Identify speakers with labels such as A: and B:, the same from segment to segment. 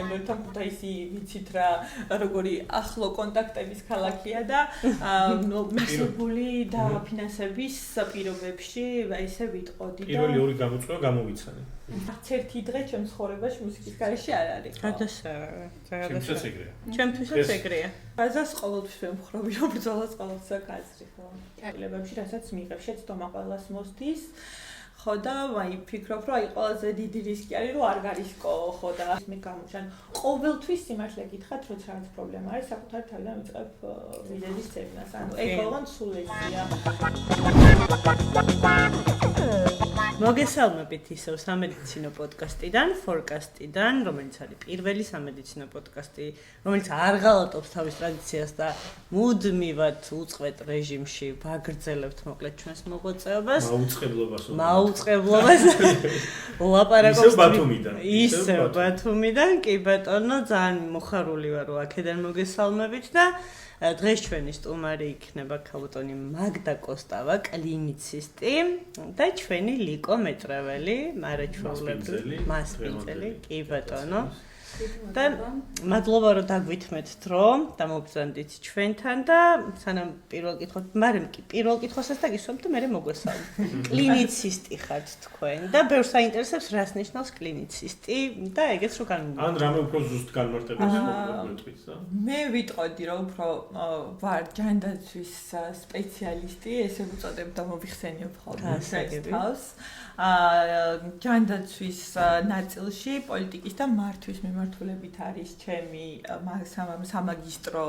A: მერთან ქუთაისი ვიცით რა როგორი ახლო კონტაქტების ქალაქია და მისული და ფინანსების პირობებში ესე ვიტყოდი და
B: პირველი ორი გამოწვევა გამოვიცანე.
A: არც ერთი დღე ჩემს ცხოვრებაში მუსიკის გარეშე არ არის.
B: ჩემთვისაც ეგრეა.
C: ჩემთვისაც ეგრეა.
A: ბაზას ყოველთვის ვემხრობი, რომ ბრძოლას ყოველთვის აქვს აზრი, ხო? კალებებში რასაც მიიღებ, შეცდომა ყველას მოსდის. ხო და აი ფიქრობ რომ აი ყველაზე დიდი რისკი არის რომ არ გარისკო ხო და მე გამოჩან ყოველთვის სიმართლე გითხრათ როცა რაღაც პრობლემა არის საკუთარი თავიდან ვიწყებ ვიზების ცევნას ანუ ეგ ყველგან სულ ესია
C: მოგესალმებით ისევ სამედიცინო პოდკასტიდან, ფორკასტიდან, რომელიც არის პირველი სამედიცინო პოდკასტი, რომელიც არ ღალატობს თავის ტრადიციას და მუდმივად უწყვეტ რეჟიმში ვაგრძელებთ მოკლედ ჩვენს მოღვაწეობას. მაუწყებლობას. ლაპარაკობს ისევ ბათუმიდან, კი ბატონო, ძალიან მოხარული ვარ რომ აქედან მოგესალმებით და დღეს ჩვენი სტუმარი იქნება ქალბატონი მაგდა კოსტავა, კლინიცისტი და ჩვენი ლიკო მეტრეველი, მარაჩვეულებრივი მასპინძელი, კი ბატონო. და მადლობა რომ დაგვითმეთ რომ დამოგზავნდით ჩვენთან და სანამ პირველ კითხვას, მაგრამ კი პირველ კითხვასაც დაგისვამთ და მე მოგესალმებით. კლინიცისტი ხართ თქვენ და ბევრს აინტერესებს რას ნიშნავს კლინიცისტი და ეგეც რო განმარტოთ.
B: ან რამე უფრო ზუსტ განმარტებას მოგეთქვით და
A: მე ვიტყოდი რომ უფრო ვარ ჯანდაცვის სპეციალისტი, ესე ვუწოდებ და მოვიხსენიებ ხოლმე თავს. ჯანდაცვის ნაწილში პოლიტიკის და მართვის მიმართულებით არის ჩემი სამაგისტრო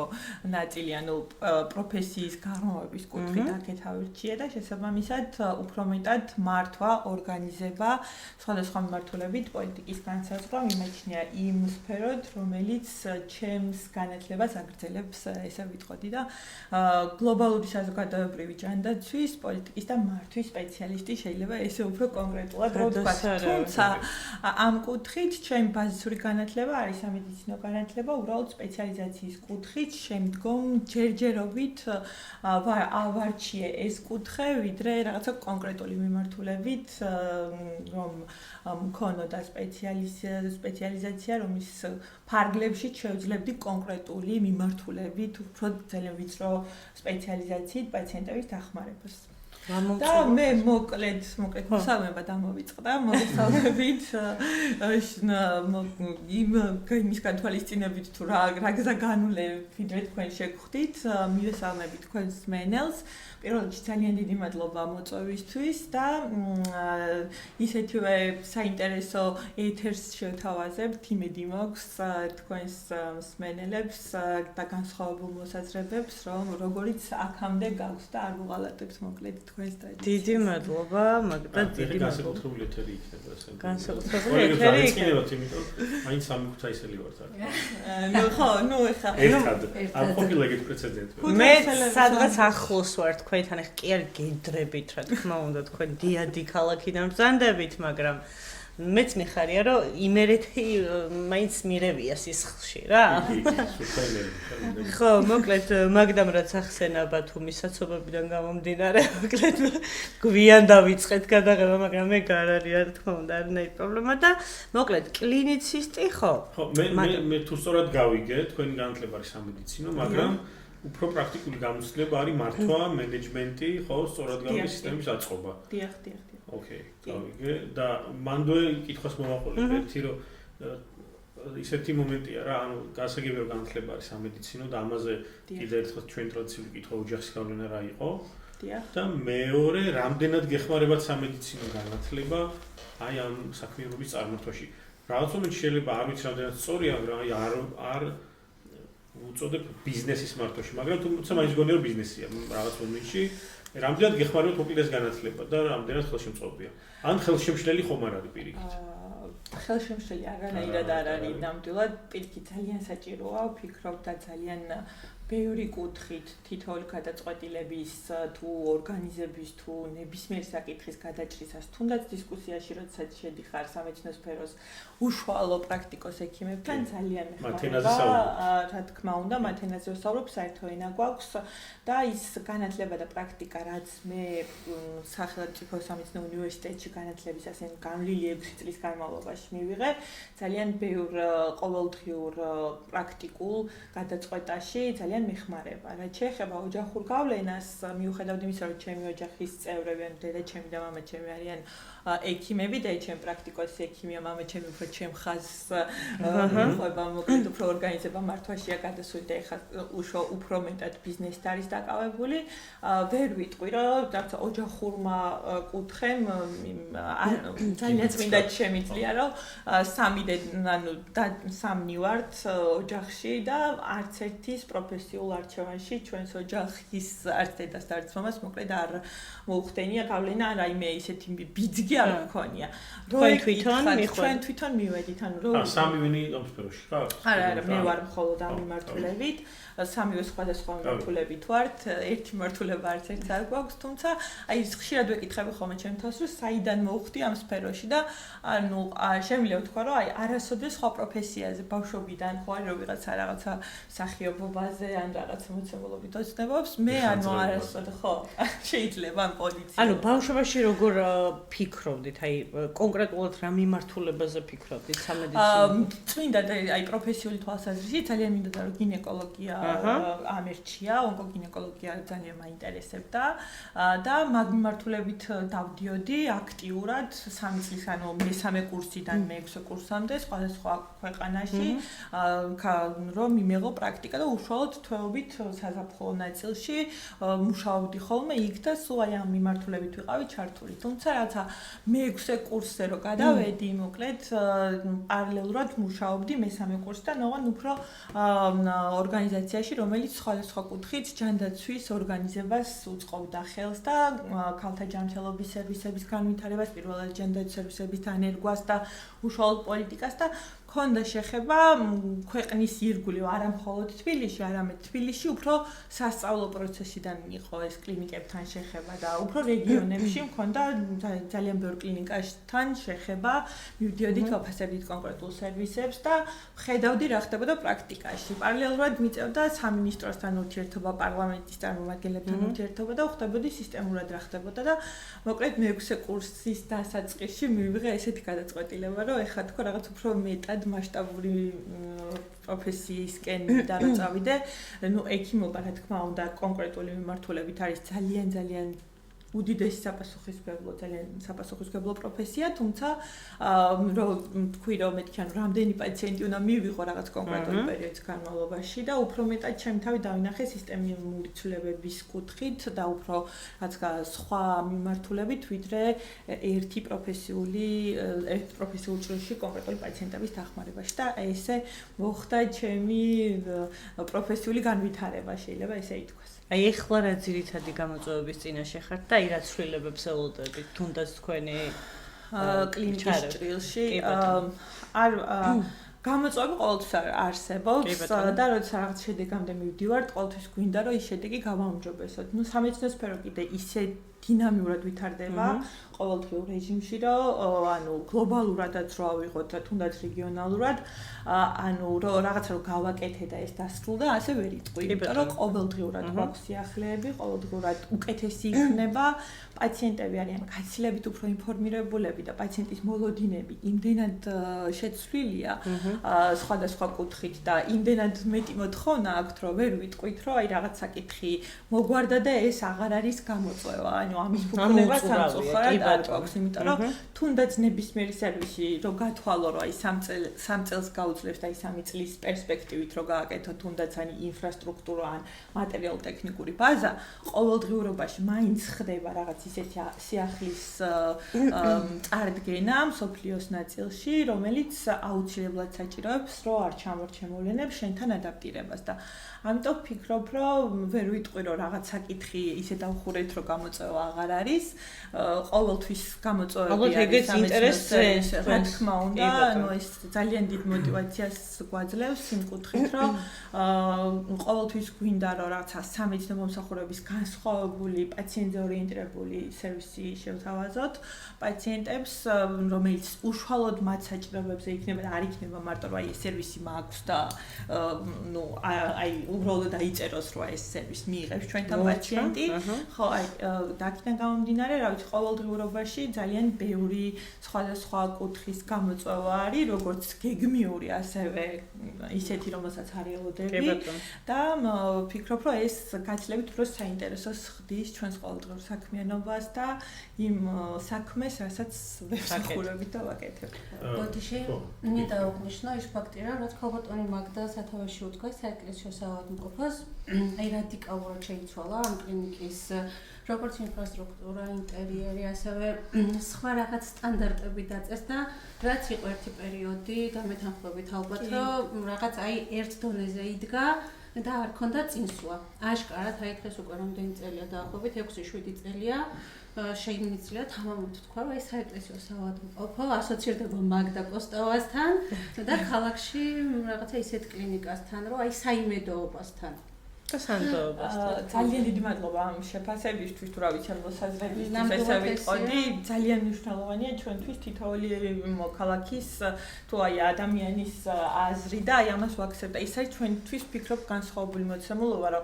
A: ნაწილი, ანუ პროფესიის გარღვევების კუთხით აქეთ ავირჩიე და შესაბამისად უფრო მეტად მართვა, ორგანიზება, სხვადასხვა მიმართულებით პოლიტიკის განსაზღვრა მიმაჩნია იმ სფეროდ, რომელიც ჩემს განათლებას აგრძელებს, ესე ვიტყოდი და გლობალური საზოგადოებრივი ჯანდაცვის, პოლიტიკის და მართვის სპეციალისტი შეიძლება ესე უფრო კონკრეტულად რო ვთქვათ. თუმცა ამ კუთხით ჩემი ბაზისური განათლება არის სამედიცინო განათლება, უბრალოდ სპეციალიზაციის კუთხით შემდგომ ჯერჯერობით ავარჩიე ეს კუთხე, ვიდრე რაღაცა კონკრეტული მიმართულებით, რომ მქონოდა სპეციალიზაცია, რომლის ფარგლებში შევძლებდი კონკრეტული მიმართულებით, უფრო ძალიან ვიწრო სპეციალიზაციით პაციენტების დახმარებას. და მე მოკლედ მოსალმება დამოვიწყდა მოგესალმებით იმის განთვალისწინებით თუ რა გზა განვლევ ვიდრე თქვენ შეგხვდით მივესალმებით თქვენს მენელს პირველ რიგში ძალიან დიდი მადლობა მოწვევისთვის და ისეთივე საინტერესო ეთერს შევთავაზებთ იმედი მაქვს თქვენს მსმენელებს და განსხვავებულ მოსაზრებებს რომ როგორიც აქამდე გაქვს და არ ვუღალატებთ მოკლედ
C: დიდი მადლობა, მაგდა დიდი მადლობა.
B: განსაკუთრებული ეთერი იქნება ასე.
C: განსაკუთრებული ეთერი იქნება,
B: იმიტომ მაინც სამი ქუთაისელი ვართ აქ.
A: ნუ ეხა.
B: არ ყოფილა ეგეთ პრეცედენტი.
C: მე სადღაც ახლოს ვარ თქვენთან, ეხა კი არ გედრებით, რა თქმა უნდა, თქვენ დიადი ქალაქიდან ბრძანდებით, მაგრამ მეც მიხარია რომ იმერეთი მაინც მირევია სისხლში რა. ხო, მოკლედ მაგდამ რაც ახსენა ბათუმის საცობებიდან გამომდინარე, მოკლედ გვიან დავიწყეთ გადაღება, მაგრამ მე არ არის რა თქმა უნდა არანაირი პრობლემა და მოკლედ კლინიცისტი ხო?
B: ხო, მე თუ სწორად გავიგე, თქვენი განათლება არის სამედიცინო, მაგრამ უფრო პრაქტიკული გამოცდილება არის მართვა, მენეჯმენტი, ხო, სწორად გავიგე სისტემის აწყობა.
A: დიახ.
B: ოკეი, გავიგე და მანდ კითხვას მოვაყოლებ ერთი რომ ისეთი მომენტია რა, ანუ გასაგებია რომ განათლება არის სამედიცინო და ამაზე კიდევ ერთხელ ჩვენ ტრადიციული კითხვა ოჯახის გავლენა რა იყო.
A: დიახ. და
B: მეორე, რამდენად გეხმარებათ სამედიცინო განათლება აი ამ საქმიანობის წარმართვაში. რაღაც მომენტში შეიძლება არ ვიცი რამდენად სწორია, მაგრამ აი არ უწოდებ ბიზნესის მართვაში, მაგრამ თუმცა მაინც გონია რომ ბიზნესია რაღაც მომენტში. რამდენად გეხმარებათ უპირეს განათლება და რამდენად ხელშემწყობია. ან ხელშემშლელი ხომ არ არის პირიქით?
A: ხელშემშლელი არანაირად არ არის ნამდვილად, პირიქით ძალიან საჭიროა, ვფიქრობ და ძალიან ბევრი კუთხით თითოეული გადაწყვეტილების თუ ორგანიზების თუ ნებისმიერ საკითხის გადაჭრისას თუნდაც დისკუსიაში როდესაც შედიხარ სამეცნიერო სფეროს უშუალო პრაქტიკოს ექიმებთან ძალიან მეხმარება რა თქმა უნდა მათ ენაზე ვსაუბრობ საერთო ენა გვაქვს და ის განათლება და პრაქტიკა რაც მე სახელმწიფო სამეცნიერო უნივერსიტეტში განათლების ასენ განვლილი 6 წლის განმავლობაში მივიღე ძალიან ბევრ ყოველდღიურ პრაქტიკულ გადაწყვეტაში ძალიან მეხმარება. რაც შეეხება ოჯახურ გავლენას, მიუხედავად იმისა, რომ ჩემი ოჯახის წევრები, დედაჩემი და მამაჩემი არიან ექიმები და ჩემი პრაქტიკოსი ექიმია, მამაჩემი უფრო ჩემ ხაზს მოყვება, მოკლედ უფრო ორგანიზება მართვაშია გადასული და ეხლა უფრო მეტად ბიზნესით არის დაკავებული. ვერ ვიტყვი, რომ ოჯახურმა კუთხემ ძალიან წმინდა შემიძლია, რომ სამნი ვართ ოჯახში და არც ერთის პროფესიულ არჩევანში ჩვენს ოჯახის არც დედას და არც მამას მოკლედ არ მოუხდენია გავლენა რაიმე ისეთი ბიძგი არ მქონია. ჩვენ თვითონ მივედით, ანუ რომ
B: სამივენი ამ სფეროში ხარ?
A: არა, მე ვარ მხოლოდ ამ მიმართულებით. სამივე სხვადასხვა მიმართულებით ვართ, ერთი მიმართულება არც ერთს არ გვაქვს, თუმცა აი ხშირად ვეკითხები ხოლმე ჩემ თავს, რომ საიდან მოვხდი ამ სფეროში და ანუ შემიძლია ვთქვა, რომ აი არასოდეს სხვა პროფესიაზე ბავშვობიდან ხო არის რომ ვიღაცა რაღაცა მსახიობობაზე ან რაღაცა მოცემულობით ოცნებობს, მე ანუ არასოდეს ხო შეიძლება ამ პოზიციაზე.
C: ანუ ბავშვობაში როგორ ფიქრობდით, აი კონკრეტულად რა მიმართულებაზე ფიქრობდით სამედიცინო?
A: წმინდა და აი პროფესიული თვალსაზრისით ძალიან მინდოდა რომ გინეკოლოგია ამერჩია, ონკოგინეკოლოგია ძალიან მაინტერესებდა და მაგ მიმართულებით დავდიოდი აქტიურად 3 წლის ანუ მესამე კურსიდან მე-6 კურსამდე სხვადასხვა ქვეყანაში რომ მიმეღო პრაქტიკა და უშუალოდ თვეობით საზაფხულო ნაწილში მუშაობდი ხოლმე იქ და სულ აი ამ მიმართულებით ვიყავი ჩართული. თუმცა რაცა მე-6 კურსზე რო გადავედი, მოკლედ პარალელურად მუშაობდი მესამე კურსთან, ოღონდ უფრო ორგანიზაციაში, რომელიც სხვადასხვა კუთხით ჯანდაცვის ორგანიზებას უწყობდა ხელს და ქალთა ჯანმრთელობის სერვისების განვითარებას, პირველად ჯანდაცვის სერვისების დანერგვას და უშუალოდ პოლიტიკას და ქონდა შეხება ქვეყნის ირგვლივ არა მხოლოდ თბილისში, არამედ თბილისში უფრო სასწავლო პროცესიდან იყო ეს კლინიკებთან შეხება და უფრო რეგიონებში მქონდა ძალიან ბევრ კლინიკასთან შეხება, მივდიოდით ვაფასებდით კონკრეტულ სერვისებს და ხედავდი რა ხდებოდა პრაქტიკაში. პარალელურად მიწევდა სამინისტროსთან ურთიერთობა, პარლამენტის წარმომადგენლებთან ურთიერთობა და ხვდებოდი სისტემურად რა ხდებოდა და მოკლედ მე-6 კურსის დასაწყისში მივიღე ესეთი გადაწყვეტილება, რომ ეხლა თქო რაღაც უფრო მეტად მასშტაბური პროფესიისკენ და რა წავიდე, ну ექიმობა რა თქმა უნდა კონკრეტული მიმართულებით არის ძალიან უდიდესი საპასუხისმგებლო პროფესია, თუმცა რომ თქვი რომ მეთქი ანუ რამდენი პაციენტი უნდა მივიღო რაღაც კონკრეტული პერიოდის განმავლობაში და უფრო მეტად ჩემი თავი დავინახე სისტემური ცვლილებების კუთხით და უფრო რაც სხვა მიმართულებით, ვიდრე ერთი პროფესიულ ჭრილში კონკრეტული პაციენტების დახმარებაში და ესე მოხდა ჩემი პროფესიული განვითარება, შეიძლება ესე ითქვას.
C: აი ეხლა რა ძირითადი გამოწვევების წინაშე ხართ და აი რა ცვლილებებს ელოდებით თუნდაც თქვენი
A: კლინიკის ჭრილში არ გამოწვევები ყოველთვის არსებობს და როცა რაღაც შედეგამდე მივდივართ, ყოველთვის გვინდა რომ ის შედეგი გავაუმჯობესოთ. ნუ სამეცნიერო სფერო კიდე ისე დინამიურად ვითარდება ყოველდღიურ რეჟიმში, რომ ანუ გლობალურადაც რო ავიღოთ და თუნდაც რეგიონალურად, ანუ რომ რაღაცა რო გავაკეთე და ეს დასრულდა, ასე ვერ იტყვი, იმიტომ რომ ყოველდღიურად გვაქვს სიახლეები, ყოველდღიურად უკეთესი იქნება, პაციენტები არიან გაცილებით უფრო ინფორმირებულები და პაციენტის მოლოდინები იმდენად შეცვლილია სხვადასხვა კუთხით და იმდენად მეტი მოთხოვნა აქვთ, რომ ვერ ვიტყვით, რომ აი რაღაც საკითხი მოგვარდა და ეს აღარ არის გამოწვევა. ანუ ამის ფუქნება სამწუხაროდ არ გვაქვს, იმიტომ რომ თუნდაც ნებისმიერი სერვისი რო გათვალო, რომ აი 3 წელს გაუძლებს და აი 3 წლის პერსპექტივით რო გააკეთო თუნდაც ani ინფრასტრუქტურა ან მატერიალურ-ტექნიკური ბაზა, ყოველდღიურობაში მაინც ხდება რაღაც ისეთი სიახლის წარდგენა მსოფლიოს ნაწილში, რომელიც აუცილებლად საჭიროებს, რომ არ ჩამორჩემოვლენებს შენთან ადაპტირებას და ამიტომ ვფიქრობ, რომ ვერ ვიტყვი, რომ რაღაც საკითხი ისე დავხურეთ, რომ გამოწვევა გამოწვევა აღარ არის. ყოველთვის გამოწვევები
C: ალბათ ეგეც ინტერესს
A: რა თქმა უნდა, ანუ ეს ძალიან დიდ мотиваციას გვაძლევს იმ კუთხით, რომ ყოველთვის გვინდა რომ რაღაცა სამეცნიერო მომსახურების განსხვავებული, პაციენტზე ორიენტირებული სერვისი შევთავაზოთ პაციენტებს, რომელიც უშუალოდ მათ საჭიროებებზე იქნება და არ იქნება მარტო რომ აი ეს სერვისი მაქვს და ნუ აი უბრალოდ დაიწეროს რომ ეს სერვისი მიიღებს ჩვენთან პაციენტი. ხო, აი დაკიდან გამომდინარე, რა ვიცი, ყოველდღიურობაში ძალიან ბევრი სხვადასხვა კუთხის გამოწვევა არის, როგორც გეგმიური, ასევე ისეთი, რომელსაც არ ელოდები და ვფიქრობ, რომ ეს გაცილებით უფრო საინტერესოს ხდის ჩვენს ყოველდღიურ საქმიანობას და იმ საქმეს, რასაც ვეხსახურებით და ვაკეთებ.
D: ბოდიში, მინდა აღნიშნო ის ფაქტი, რომ რაც ქალბატონი მაგდა სათავეში უდგას საეკლესიო საავადმყოფოს, აი რადიკალურად შეიცვალა ამ კლინიკის როგორც ინფრასტრუქტურა, ინტერიერი, ასევე სხვა რაღაც სტანდარტები დაწეს და რაც იყო ერთი პერიოდი, გამეთანხმებით ალბათ, რომ რაღაც აი ერთ დონეზე იდგა და არ ქონდა წინსვლა. აშკარად აი დღეს უკვე რამდენი წელია დაახლოებით 6-7 წელია შეიმიძლია თამამად თქვა, რომ აი საეკლესიო საავადმყოფო ასოცირდება მაგდა კოსტოვასთან და ქალაქში რაღაცა ისეთ კლინიკასთან, რომ აი საიმედოობასთან.
C: და სანდოობასთან.
A: ძალიან დიდი მადლობა ამ შეფასებისთვის, თუ რა ვიცი, ამ მოსაზრებისთვის ესე ვიყოდი. ძალიან მნიშვნელოვანია ჩვენთვის თითოეული მოქალაქის თუ აი ადამიანის აზრი და აი ამას ვაქცევ და ის არის ჩვენთვის ვფიქრობ განსხვავებული მოცემულობა, რომ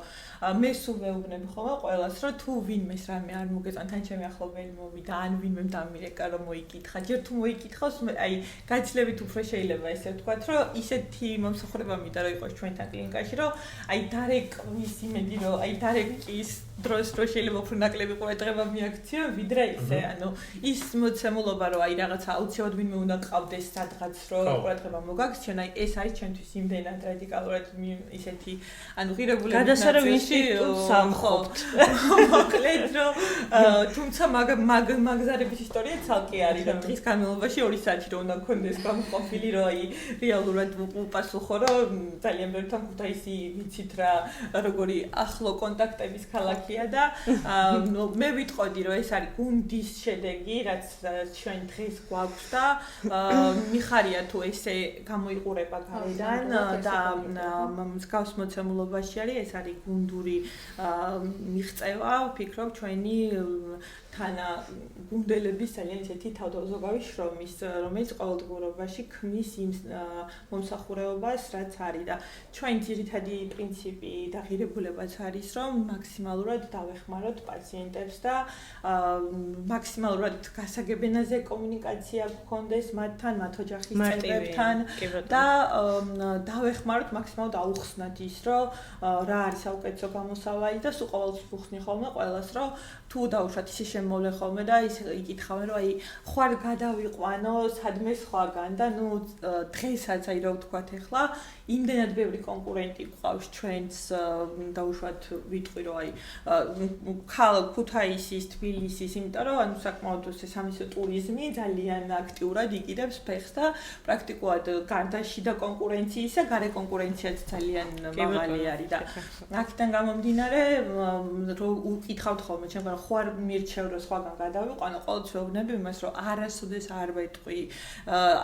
A: მე სულ ვეუბნები ხოლმე ყველას, რომ თუ ვინმეს რამე არ მოგეწონთ, ან ჩემი ახლობელი მოვიდა, ან ვინმე დამირეკა რომ მოიკითხა, ჯერ თუ მოიკითხავს, აი გაცილებით უფრო შეიძლება ესე ვთქვათ, რომ ისეთი მომსახურება მინდა რომ იყოს ჩვენთან კლინიკაში, რომ აი დარეკვის იმედი, რომ აი დარეკვის დროს რო შეიძლება უფრო ნაკლები ყურადღება მიაქცია, ვიდრე ისე, ანუ ის მოცემულობა, რომ აი რაღაცა აუცილებლად ვინმე უნდა ყავდეს სადღაც, რომ ყურადღება მოგაქცია, აი ეს არის ჩვენთვის იმდენად რადიკალურად ისეთი, ანუ ღირებული
C: გადასარევინში სამხობთ.
A: მოკლედ, რომ თუმცა მაგზარების ისტორია ცალკე არის, რომ დღის განმავლობაში 2 საათი რომ უნდა გქონდეს გამოყოფილი, რომ აი რეალურად უპასუხო, რომ ძალიან ბევრთან ქუთაისი ვიცით რა, როგორი ახლო კონტაქტების ქალაქია და მე ვიტყოდი, რომ ეს არის გუნდის შედეგი, რაც ჩვენ დღეს გვაქვს და მიხარია თუ ესე გამოიყურება გარედან და მსგავს მოცემულობაში არის, ეს არის გუნდური მიღწევა, ვფიქრობ ჩვენი თანა გუნდელების ძალიან ისეთი თავდაზოგავი შრომის, რომელიც ყოველდღიურობაში ქმნის იმ მომსახურებას, რაც არის და ჩვენი ძირითადი პრინციპი და ღირებულებაც არის, რომ მაქსიმალურად დავეხმაროთ პაციენტებს და მაქსიმალურად გასაგებენაზე კომუნიკაცია გქონდეს მათთან, მათ ოჯახის წევრებთან და დავეხმაროთ მაქსიმალურად აუხსნათ ის, რომ რა არის საუკეთესო გამოსავალი და სულ ყოველთვის ვუხსნი ხოლმე ყველას, რომ თუ დაუშვათ ისე შემოვლე ხოლმე და ის იკითხავენ, რომ აი ხوار გადავიყვანო სადმე სხვაგან და ნუ დღესაც აი რა ვთქვათ ახლა იმდენად ბევრი კონკურენტი გვყავს ჩვენს დაუშვათ ვიტყვი რომ აი ქუთაისის, თბილისის, იმიტომ რომ ანუ საკმაოდ სამისო ტურიზმი ძალიან აქტიურად იკიდებს ფეხს და პრაქტიკულად გარდა შიდა კონკურენციისა, გარე კონკურენციაც ძალიან მაღალი არის და აქედან გამომდინარე რომ უკითხავთ ხოლმე ჩემგან ხوار მირჩევ რომ სხვაგან გადავიყვანო, ყოველთვის ვეუბნები იმას რომ არასოდეს არ ვეტყვი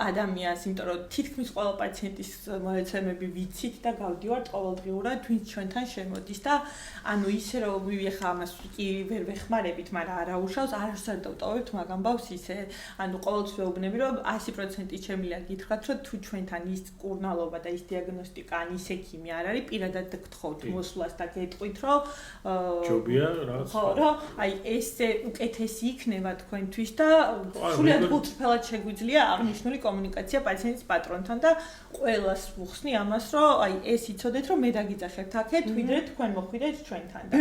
A: ადამიანს, იმიტომ რომ თითქმის ყველა პაციენტის მონაცემები ვიცით და გავდივართ ყოველდღიურად ვინც ჩვენთან შემოდის და ანუ ისე რომ ვიხა ამას კი ვერ ვეხმარებით, მაგრამ არაუშავს, არასდროს არ დავტოვებთ მაგ ამბავს ისე, ანუ ყოველთვის ვეუბნები რომ 100% შემიძლია გითხრათ რომ თუ ჩვენთან ის კურნალობა და ის დიაგნოსტიკა ან ის ექიმი არ არის, პირადად გთხოვთ მოსვლას და გეტყვით რომ
B: ჯობია რაღაც
A: ხო, რომ აი ესე უკეთესი იქნება თქვენთვის და სულად უწრფელად შეგვიძლია აღნიშნული კომუნიკაცია პაციენტის პატრონთან და ყველას ვუხსნი ამას, რომ აი ეს იცოდეთ, რომ მე დაგიძახებთ აქეთ, ვიდრე თქვენ მოხვიდეთ ჩვენთან და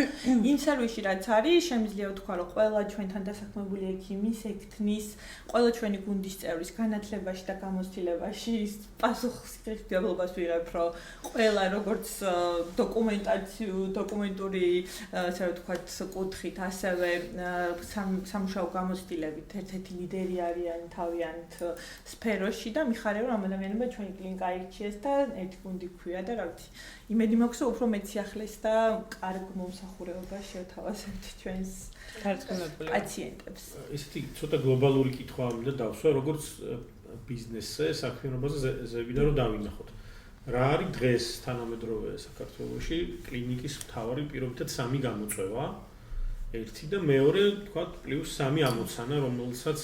A: იმ სერვისში რაც არის, შემიძლია ვთქვა, რომ ყველა ჩვენთან დასაქმებული ექიმის, ექთნის, ყველა ჩვენი გუნდის წევრის განათლებაში და გამოცდილებაში პასუხისმგებლობას ვიღებ, რომ ყველა როგორც დოკუმენტური, ასე ვთქვათ, კუთხით, ასევე სამუშაო გამოცდილებით ერთ-ერთი ლიდერი არიან თავიანთ სფეროში და მიხარია რომ ამ ადამიანებმა ჩვენი კლინიკა აირჩიეს და საერთო გუნდი ქვია და რა ვიცი იმედი მაქვს რომ უფრო მეც ახლეს და კარგ მომსახურებობას შევთავაზებთ ჩვენს
C: გარწმუნებული
A: პაციენტებს.
B: ისეთი ცოტა გლობალური კითხვა მინდა დავსვა, როგორც ბიზნესზე, საქმიანობაზე ზევიდან რომ დავინახოთ. რა არის დღეს თანამედროვე საქართველოში კლინიკის მთავარი პირობითად 3 გამოწვევა? ერთი და მეორე, თქვათ, პლუს 3 ამოცანა, რომელსაც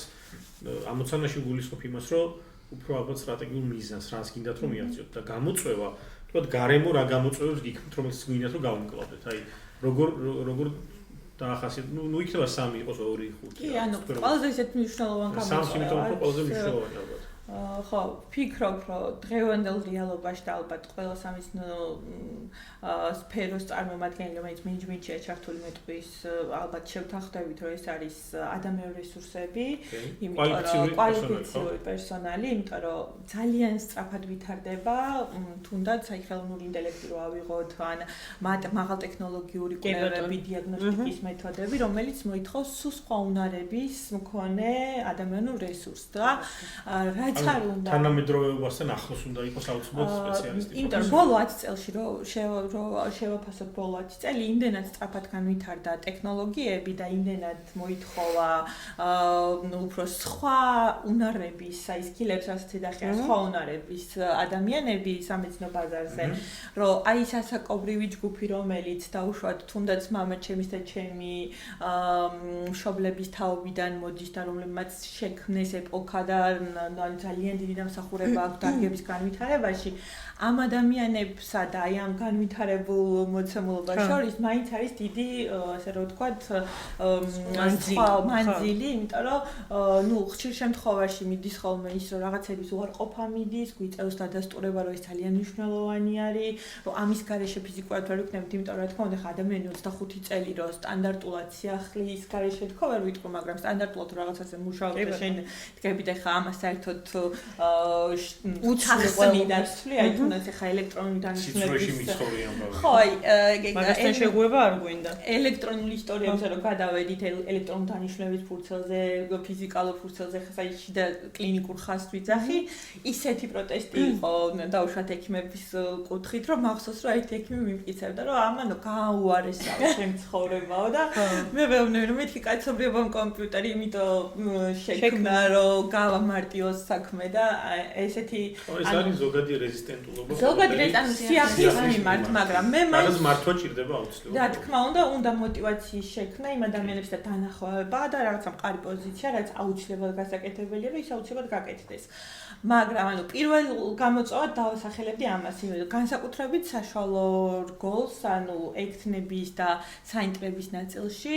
B: ამოცანაში გულისხმობ იმას, რომ უფრო ალბათ სტრატეგიულ მიზანს რას გინდათ რომ მიაღწიოთ და გამოწვევა, თქვათ, გარემო რა გამოწვევებს გიქმთ, რომელსაც გინდათ რომ გავუმკლავდეთ. აი, როგორ დაახასიათებთ, ნუ იქნება 3 იყოს 2, 5.
A: კი, ანუ ყველაზე ისეთ მნიშვნელოვანი გამოწვევა.
B: 3 იმიტომ რომ ყველაზე მნიშვნელოვანი ალბათ.
A: ხო, ფიქრობ, რომ დღევანდელ რეალობაში და ალბათ ყველა სამის სფეროს წარმომადგენელი, რომელიც მენეჯმენტშია ჩართული მეტყვის, ალბათ შევთანხმდებით, რომ ეს არის ადამიანური რესურსები, იმიტომ რომ კვალიფიციური პერსონალი, იმიტომ რომ ძალიან სწრაფად ვითარდება, თუნდაც აი ხელოვნური ინტელექტი რო ავიღოთ, ან მაღალ ტექნოლოგიური კვლევები, დიაგნოსტიკის მეთოდები, რომელიც მოითხოვს სხვა უნარების მქონე ადამიანურ რესურსს და რაც არ უნდა
B: თანამედროვეობასთან ახლოს უნდა იყოს აუცილებლად სპეციალისტი.
A: იმიტომ რომ ბოლო 10 წელში შევაფასოთ ბოლო 10 წელი, იმდენად სწრაფად განვითარდა ტექნოლოგიები და იმდენად მოითხოვა უფრო სხვა უნარების, აი სკილებს რასაც ეძახიან, სხვა უნარების ადამიანები სამეცნიერო ბაზარზე, რომ აი სასაკობრივი ჯგუფი, რომელიც დაუშვათ თუნდაც მამაჩემის და ჩემი მშობლების თაობიდან მოდის და რომლებმაც შექმნეს ეპოქა და ძალიან დიდი დამსახურება აქვს დარგების განვითარებაში, ამ ადამიანებსა და აი ამ განვითარებულ მოცემულობას შორის მაინც არის დიდი, ასე რომ ვთქვათ, მანძილი, იმიტომ რომ ნუ ხშირ შემთხვევაში მიდის ხოლმე ის, რომ რაღაცების უარყოფა მიდის, გვიწევს დადასტურება, რომ ეს ძალიან მნიშვნელოვანი არის, რომ ამის გარეშე ფიზიკურად ვერ ვიქნებით, იმიტომ რომ რა თქმა უნდა, ხა ადამიანი 25 წელი რო სტანდარტულად სიახლის გარეშე თქო ვერ ვიტყვი, მაგრამ სტანდარტულად რაღაცაზე მუშაობ და შენ დგები და ხა ამას საერთოდ უცხლი დაცვლი, აი თუნდაც ხა ელექტრონული დანიშნულების ხო, აი
C: მაგასთან შეგუება არ გვინდა.
A: ელექტრონული ისტორიებზე რომ გადავედით ელექტრონული დანიშნულების ფურცელზე, ფიზიკალურ ფურცელზე, ხა აი შიდა კლინიკურ ხაზს ვიძახი, ისეთი პროტესტი იყო დაუშვათ ექიმების კუთხით, რომ მახსოვს რომ ერთი ექიმი მიმტკიცებდა, რომ ამანო გაუარესა ჩემ ცხოვრებაო და მე ვეუბნები რომ მეთქი კაცობრიობამ კომპიუტერი, იმიტომ შექმნა რომ გავამარტიოს საქმე და ესეთი
B: ეს არის ზოგადი რეზისტენტულობა.
A: ზოგადი რეზისტენტულობა სიახლის მიმართ, მაგრამ მე
B: მაინც მართვა ჭირდება აუცილებლად.
A: რა თქმა უნდა მოტივაციის შექმნა იმ ადამიანებს და დანახვება და რაღაცა მყარი პოზიცია, რაც აუცილებლად გასაკეთებელია, რომ ის აუცილებლად გაკეთდეს. მაგრამ ანუ პირველ გამოწვევად დავასახელებდი ამას, განსაკუთრებით საშუალო რგოლს, ანუ ექთნების და საინტრების ნაწილში,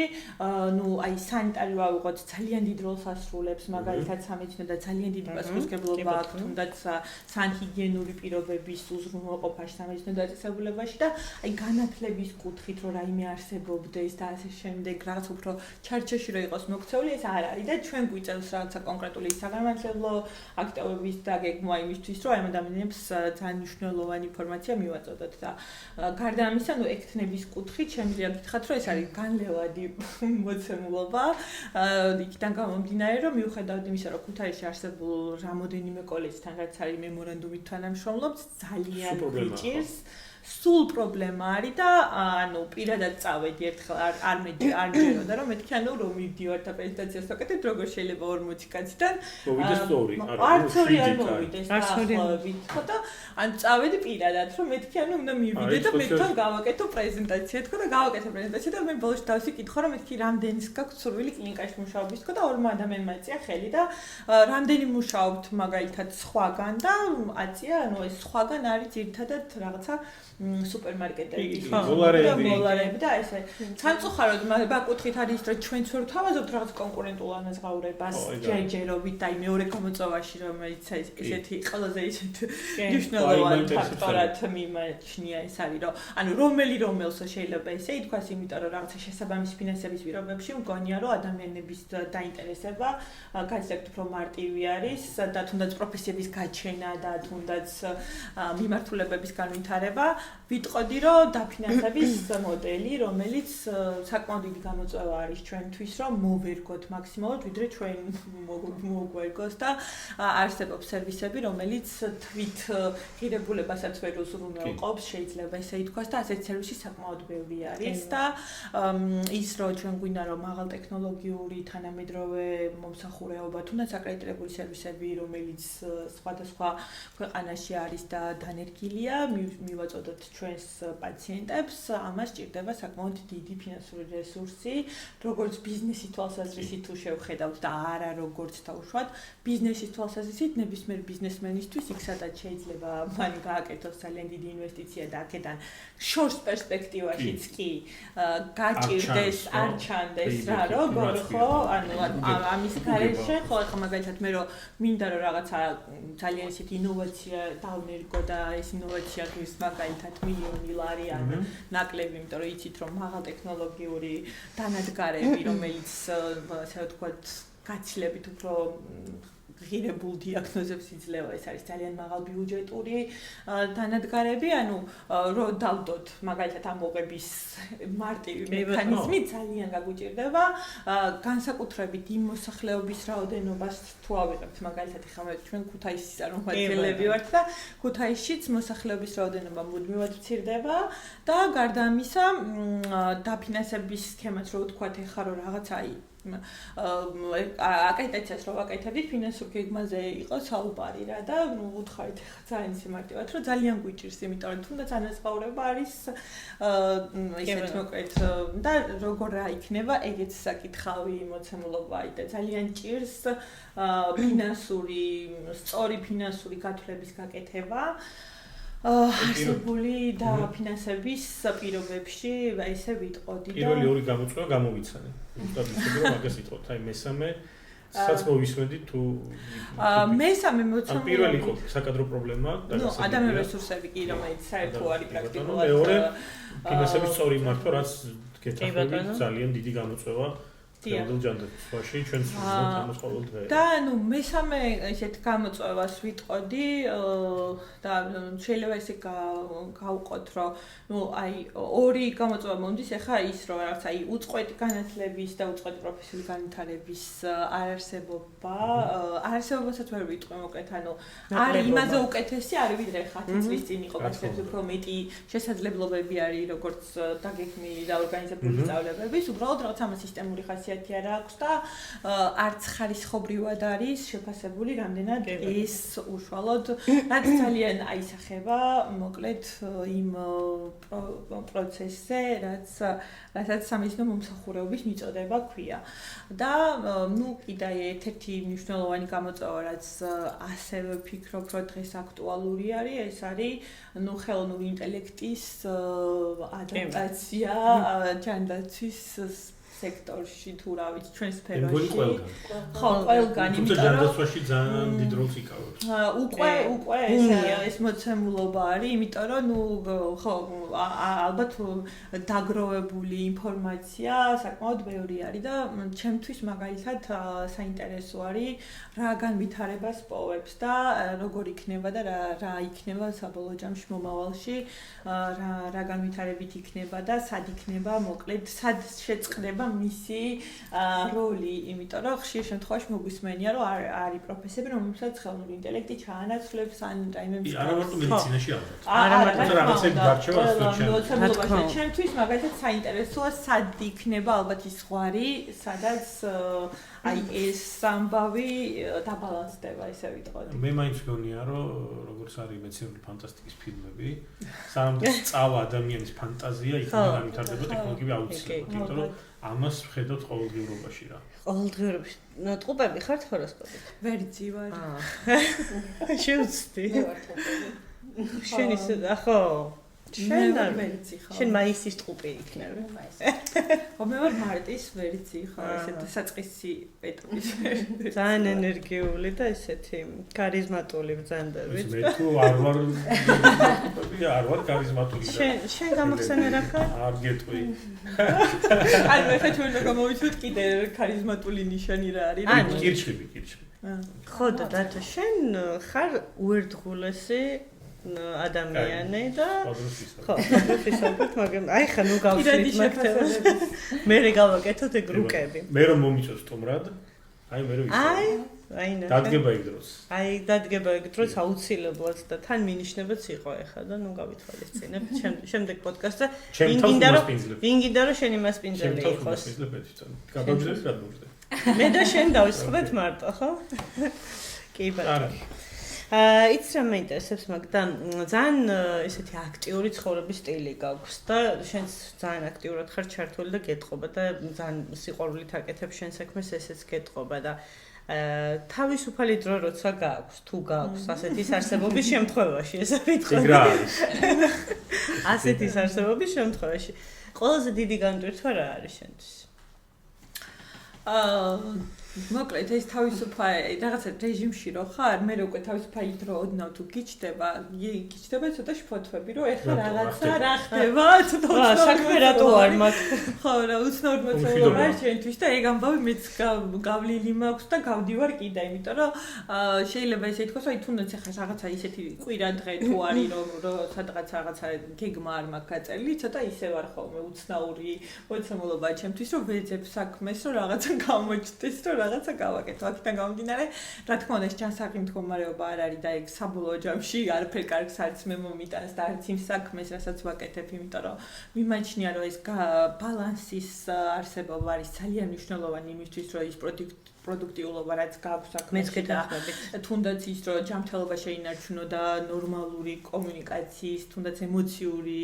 A: ნუ აი სანიტარი ვავიღოთ ძალიან დიდ როლს ასრულებს, მაგალითად სამედიცინო და ძალიან დიდი პასუხისმგებლობა აქვს თუნდაც სანჰიგიენური პირობების უზრუნველყოფაში სამედიცინო დაწესებულებაში და აი განათლების კუთხით რომ რაიმე არსებობდეს და ასე შემდეგ რაღაც უფრო ჩარჩოში რომ იყოს მოქცეული, ეს არ არის და ჩვენ გვიწევს რაღაცა კონკრეტული საგანმანათლებლო აქტივობების დაგეგმვა იმისთვის, რომ ამ ადამიანებს ძალიან მნიშვნელოვანი ინფორმაცია მივაწოდოთ და გარდა ამისა, ნუ ექთნების კუთხით შემიძლია გითხრათ, რომ ეს არის განლევადი მოცემულობა, იქიდან გამომდინარე, რომ მიუხედავად იმისა, რომ ქუთაისში არსებულ რამოდენიმე კოლეჯთან, რაც არის მემორანდუმით თანამშრომლობს, ძალიან გვიჭირს. სულ პრობლემა არის და ანუ პირადად წავედი ერთხელ არ ჯეროდა რომ მეთქი ანუ რომ მივდივარ და პრეზენტაციას ვაკეთებ როგორ შეიძლება 40 კაციდან
B: მოვიდეს სწორი
A: არც ორი არ მოვიდეს დაახლოებით ხო და ან წავედი პირადად რომ მეთქი ანუ უნდა მივიდე და მეთქთან გავაკეთო პრეზენტაცია თქო და გავაკეთე პრეზენტაცია და მე ბოლოს დავსი კითხო რომ მეთქი რამდენის გაქვს სურვილი კლინიკაში მუშაობის თქო და ორმა ადამიანმა ეწია ხელი და რამდენი მუშაობთ მაგალითად სხვაგან და აწია ანუ ეს სხვაგან არის ძირითადად რაღაცა სუპერმარკეტები, მოლარები და ესე. სამწუხაროდ ბაკუთხით არის რომ ჩვენც ვერ თავაზობთ რაღაც კონკურენტულ ანაზღაურებას ჯერჯერობით და აი მეორე გამოწვევაში რომელიც ესეთი ყველაზე ისეთ მნიშვნელოვანი ფაქტორად მიმაჩნია ეს არის რომ ანუ რომელს შეიძლება ესე ითქვას, იმიტომ რომ რაღაცა შესაბამის ფინანსების პირობებში მგონია რომ ადამიანების დაინტერესება გაცილებით უფრო მარტივი არის და თუნდაც პროფესიების გაჩენა და თუნდაც მიმართულებების განვითარება ვიტყოდი რომ დაფინანსების მოდელი, რომელიც საკმაოდ დიდი გამოწვევა არის ჩვენთვის, რომ მოვერგოთ მაქსიმალურად, ვიდრე ჩვენ მოგვერგოს და არსებობს სერვისები, რომელიც თვით ღირებულებასაც ვერ უზრუნველყოფს, შეიძლება ესე ითქვას და ასეთი სერვისი საკმაოდ ბევრი არის და ის რომ ჩვენ გვინდა რომ მაღალ ტექნოლოგიური თანამედროვე მომსახურეობა, თუნდაც აკრედიტებული სერვისები, რომელიც სხვადასხვა ქვეყანაში არის და დანერგილია, მივაწოდოთ ჩვენს პაციენტებს, ამას ჭირდება საკმაოდ დიდი ფინანსური რესურსი, როგორც ბიზნესის თვალსაზრისით თუ შევხედავთ და არა როგორც თავშოთ, ბიზნესის თვალსაზრისით ნებისმიერ ბიზნესმენისთვის იქ სადაც შეიძლება მან გააკეთოს ძალიან დიდი ინვესტიცია და აქედან შორს პერსპექტივაშიც კი გაჭირდეს, არ ჩანდეს რა, როგორ ხო, ანუ ამის გარეშე ხო ახლა მაგალითად მე რომ მინდა რომ რაღაცა ძალიან ისეთი ინოვაცია დავნერგო და ეს ინოვაცია ღირს მაგალითად მილიონი ლარი ან ნაკლები, იმიტომ რომ იცით რომ მაღალ ტექნოლოგიური დანადგარები, რომელიც ასე ვთქვათ, გაცილებით უფრო ღირებულ დიაგნოზებს იძლევა, ეს არის ძალიან მაღალ ბიუჯეტური დანადგარები, ანუ რომ დავდოთ მაგალითად ამოღების მარტივი მექანიზმი ძალიან გაგუჭირდება, განსაკუთრებით იმ მოსახლეობის რაოდენობას თუ ავიღებთ, მაგალითად ახლა ჩვენ ქუთაისის წარმომადგენლები ვართ და ქუთაისშიც მოსახლეობის რაოდენობა მუდმივად მცირდება და გარდა ამისა დაფინანსების სქემაც რო ვთქვათ ახლა რომ რაღაცა აკრედიტაციას რო ვაკეთებდით ფინანსურ გეგმაზე იყო საუბარი რა და უთხარით ძალიან სიმარტივად რომ ძალიან გვიჭირს, იმიტომ რომ თუნდაც ანაზღაურება არის ისეთ მოკლედ და როგორ რა იქნება ეგეც საკითხავი მოცემულობა და ძალიან ჭირს ფინანსური სწორი ფინანსური გათვლების გაკეთება არსებული და ფინანსების პირობებში ესე ვიტყოდი და
B: პირველი ორი გამოწვევა გამოვიცანე. ზუსტად ისე რომ მაგას იტყობთ, აი მესამე საც მოვისმენდი თუ
A: მესამე მოცემულობა
B: პირველი იყო საკადრო პრობლემა და
A: ადამიანური რესურსები კი რომელიც საერთო არის პრაქტიკულად
B: მეორე ფინანსების სწორი მართვა რაც გეთახმებით ძალიან დიდი გამოწვევა თეოდორ ჯანდაცვაში ჩვენ ვზრუნავთ ამას ყოველ დღე.
A: და ნუ მესამე ესეთ გამოწვევას ვიტყოდი და შეიძლება ესე გავყოთ რომ ნუ აი ორი გამოწვევა მომდის ახლა ის რომ რაღაც აი უწყვეტი განათლების და უწყვეტი პროფესიული განვითარების არარსებობასაც ვერ ვიტყვი მოკლედ ანუ არის იმაზე უკეთესი არის ვიდრე 10 წლის წინ იყო გასაგები უფრო მეტი შესაძლებლობები არის როგორც დაგეგმილი და ორგანიზებული სწავლებების უბრალოდ რაღაც ამ სისტემური ხასიათი არ აქვს და არც ხარისხობრივად არის შეფასებული რამდენად ეს უშუალოდ რაც ძალიან აისახება მოკლედ იმ პროცესზე რასაც სამეცნიერო მომსახურეობის მიწოდება ქვია და ნუ კიდე ერთ-ერთი მნიშვნელოვანი გამოწვევა რაც ასევე ვფიქრობ რომ დღეს აქტუალური არის ეს არის ნუ ხელოვნური ინტელექტის ადაპტაცია ჯანდაცვის სექტორში თუ რა ვიცი ჩვენ სფეროში ხო ყველგან
B: იმიტომ რომ ჯანდაცვაში ძალიან დიდ როლს იკავებს
A: უკვე ეს მოცემულობა არის იმიტომ რომ ნუ ხო ალბათ დაგროვებული ინფორმაცია საკმაოდ ბევრი არის და ჩემთვის მაგალითად საინტერესო არის რა განვითარებას პოვებს და როგორ იქნება და რა იქნება საბოლოო ჯამში მომავალში რა განვითარებით იქნება და სად იქნება მოკლედ სად შეწყდება მისი როლი, იმიტომ რომ ხშირ შემთხვევაში მოგვისმენია რომ არის პროფესიები, რომელსაც ხელოვნური ინტელექტი ჩაანაცვლებს ან რაიმე
B: არა მარტო მედიცინაში არა მარტო რაღაცები გარჩევა
A: ასოციაციებში. ჩემთვის მაგალითად საინტერესოა სად იქნება ალბათ ის ზღვარი, სადაც აი ეს სამბავი დაბალანსდება, ესე ვიტყოდი.
B: მე მაინც მგონია რომ როგორც არის მეცნიერული ფანტასტიკის ფილმები, სანამ წავა ადამიანის ფანტაზია, იქნება განვითარდება ტექნოლოგიები აუცილებლად, იმიტომ რომ ამას ვხედავთ ყოველდღიურობაში რა.
C: ყოველდღიურობაში. ტყუპები ხართ ჰოროსკოპით?
A: ვერიცი ვარ.
C: შევწდი. შენ ისე ხო. შენ ვერიცი ხარ. შენ მაისის ტყუპი იქნები.
A: ხო მე ვარ მარტის ვერიცი ხარ, ესეთი საწყისი ეტაპის.
C: ძალიან ენერგიული და ესეთი ქარიზმატული ბრძანდებით.
B: მე თუ არ ვარ ქარიზმატული.
C: შენ გამახსენე რა ხარ?
B: არ გეტყვი.
A: ანუ ეხლა ჩვენ რა გამოვიცოთ კიდე ქარიზმატული ნიშანი რა არის?
B: კირჩხიბი.
C: ხო და დათო შენ ხარ უერთგულესი ადამიანი და ხო, ფისობთ, მაგრამ აი ხა ნუ გავშლით მაგთებას. მე გავაკეთოთ ეგ რუკები.
B: მე რომ მომიწევს სტუმრად, აი მე რომ
C: აი
B: დადგება იქ დროს.
C: აი დადგება იქ დროს აუცილებლად და თან მინიშნებაც იყო ეხა და ნუ გავითვალისწინებ შემდეგ პოდკასტზე ვინ გინდა რომ შენი მასპინძელი იყოს.
B: გაბავშვებს გადმოვждე.
C: მე და შენ დავისხდეთ მარტო, ხო? კი ბატონო. იცი რა მეინტერესებს მაგდან ძალიან ესეთი აქტიური ცხოვრების სტილი გაქვს და შენც ძალიან აქტიურად ხარ ჩართული და გეტყობა და ძალიან სიყვარულით აკეთებ შენ საქმეს ესეც გეტყობა და თავისუფალი დრო როცა გააქვს თუ გააქვს ასეთის არსებობის შემთხვევაში ესე ვიტყოდი ასეთის არსებობის შემთხვევაში ყველაზე დიდი განტვირთვა რა არის შენთვის
A: მოკლედ ეს თავისუფალი რაღაცა რეჟიმში რო ხარ მე უკვე თავისუფალი დრო ოდნავ თუ გიჩდება ცოტა შფოთვები რომ ეხლა რაღაცა რა ხდება
C: ცოტა საქმე რატო არ მაქვს
A: ხო რა უცნაური მოცულობა შენთვის და ეგ ამბავი მეც გავლილი მაქვს და გავდივარ კიდე იმიტომ რომ შეიძლება ესე ითქვას რომ თუნდაც ეხლა რაღაცა ისეთი კვირა დღე თუ არის რომ სადღაც რაღაცა გეგმა არ მაქვს გაწერილი ცოტა ისე ვარ ხოლმე უცნაური მოცულობა ჩემთვის რომ ვეძებ საქმეს რომ რაღაცა გამოჩნდეს რომ რაღაცა გავაკეთო. აქედან გამომდინარე, რა თქმა უნდა, ჯანსაღი მდგომარეობა არ არის და ეგ საბოლოო ჯამში არაფერ კარგს არც მე მომიტანს და არც იმ საქმეს, რასაც ვაკეთებ, იმიტომ რომ მიმაჩნია, რომ ეს ბალანსის არსებობა არის ძალიან მნიშვნელოვანი იმისთვის, რომ ის პროდუქტიულობა რაც გაქვს საქმეში და თუნდაც ის რომ ჯანმრთელობა შეინარჩუნო და ნორმალური კომუნიკაციის, თუნდაც ემოციური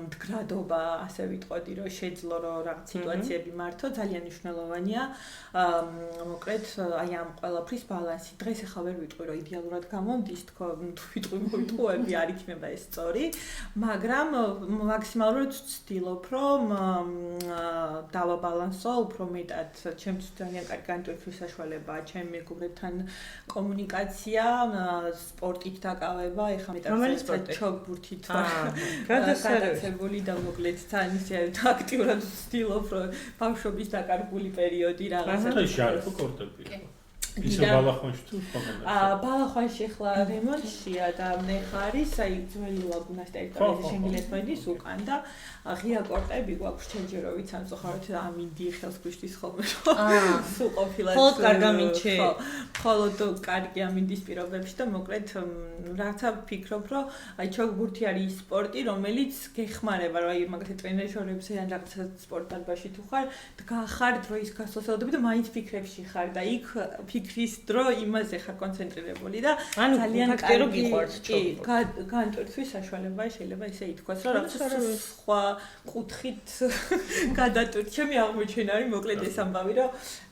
A: მდგრადობა, ასე ვიტყოდი, რომ შეძლო რომ რაღაც სიტუაციები მართო, ძალიან მნიშვნელოვანია. მოკლედ აი ამ ყველაფრის ბალანსი. დღეს ახლა ვერ ვიტყვი რომ იდეალურად გამომდის, თქო, ვიტყვი არ იქნება ეს სწორი, მაგრამ მაქსიმალურად ვცდილობ რომ დავაბალანსო უფრო მეტად ჩემთვის ძალიან კარგი განტვირთვის საშუალებაა ჩემი მეგობრებთან კომუნიკაცია, სპორტით დაკავება, ეხლა მეტად ჩოგბურთით გადაცებული და მოკლედ თან ისე აქტიურად ვცდილობ რომ ბავშვობის დაკარგული პერიოდი რაღაცა
B: და შარფო კორტები. ისე ბალახვანში თუ
A: ბალახვანში ახლა რემონტშია და მე ხარის აი ძველი ლაგუნას ტერიტორიაზე შენგილეს მოდის უკან და ღია კორტები გვაქვს ჩენჯეროვით ან ზოხაროთ ამინდი ხელს გვიშლის ხოლმე რომ სულ ყოფილად
C: ხოლოდ კარგამინჩი
A: ხოლოდ კარგი ამინდის პირობებში და მოკლედ რაღაცა ვფიქრობ რომ აი ჩოგბურთი არის სპორტი რომელიც გეხმარება რომ აი მაგათი ტრენერებში ან რაღაცა სპორტდარბაზში თუ ხარ დგახარ დროის გასასწორდები და მაინც ფიქრებში ხარ და იქ ფიქრის დრო იმაზე ხარ კონცენტრირებული და ძალიან
C: ფაქტირო გიყვარს
A: ჩოგბურთი განტვირთვის საშუალება შეიძლება ისე ითქვას რომ რაღაცა სხვა კუთხით გადატვირთ ჩემი აღმოჩენა არის მოკლედ ეს ამბავი რომ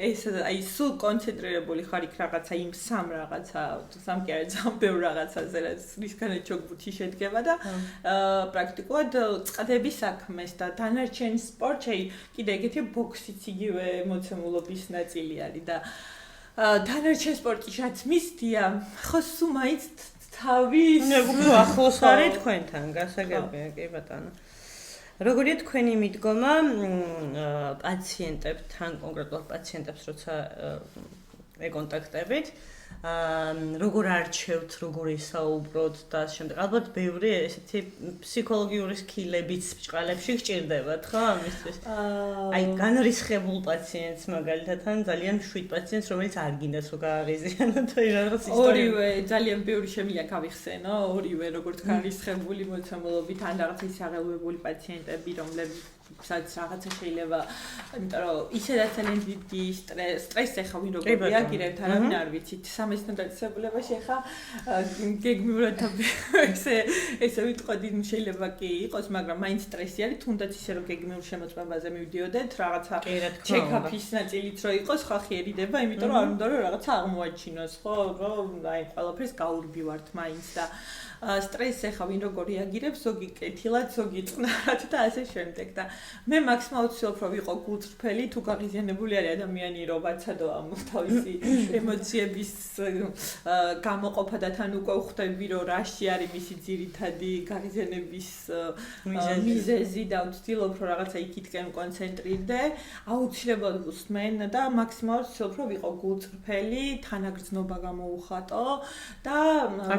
A: ეს აი სულ კონცენტრირებული ხარ იქ რაღაცა იმ სამ კი არა ძალიან ბევრ რაღაცაზე რაც რისგანაც ჩოგბურთი შედგება და პრაქტიკულად წყდები საქმეს და დანარჩენ სპორტში კიდე ეგეთი ბოქსიც იგივე მოცემულობის ნაწილი არის და დანარჩენ სპორტში რაც მისდია ხო სულ მაინც თავის
C: უფრო ახლოს არის თქვენთან გასაგებია კი ბატონო როგორია თქვენი მიდგომა პაციენტებთან კონკრეტულად პაციენტებს როცა ეკონტაქტებით როგორ არჩევთ, როგორ ისაუბროთ და შემდეგ. ალბათ ბევრი ესეთი ფსიქოლოგიური სკილებიც ბჭყალებში გჭირდებათ, ხო, ამისთვის. აი, განრისხებულ პაციენტს მაგალითად ან ძალიან მშვიდ პაციენტს, რომელიც არ გინდათ რომ გააღიზიანოთ, აი რაღაც ისტორია.
A: ორივე ძალიან ბევრი შემიძლია გავიხსენო, ორივე როგორც განრისხებული მოცემულობით ან რაღაც ისაღელვებული პაციენტები, რომლებიც სადაც რაღაცა შეიძლება, იმიტომ რომ ისედაც ძალიან დიდი სტრესი ახლა ვინ როგორ რეაგირებთ, არავინ არ ვიცით. სამეცნიერო დაწესებულებაში ახლა გეგმიურად ესე ვიტყოდი, შეიძლება კი იყოს, მაგრამ მაინც სტრესი არის, თუნდაც ისე რომ გეგმიურ შემოწმებაზე მივდიოდეთ, რაღაცა ჩეკაპის ნაწილიც რო იყოს, ხალხი ერიდება, იმიტომ რომ არ უნდა რომ რაღაცა აღმოაჩინოს, ხო, რომ აი ყველაფერს გაურბივართ მაინც და სტრესს ახლა ვინ როგორ რეაგირებს, ზოგი კეთილად, ზოგი წყნარად და ასე შემდეგ და მე მაქსიმალურად ვცდილობ რომ ვიყო გულწრფელი, თუ გაღიზიანებული არის ადამიანი, რომ ვაცადო ამ თავისი ემოციების გამოყოფა და თან უკვე ვხვდები, რომ რაში არის მისი ძირითადი გაღიზიანების მიზეზი და ვცდილობ რომ რაღაცა იქითკენ კონცენტრირდე, აუცილებლად ვუსმენ და მაქსიმალურად ვცდილობ რომ ვიყო გულწრფელი, თანაგრძნობა გამოუხატო და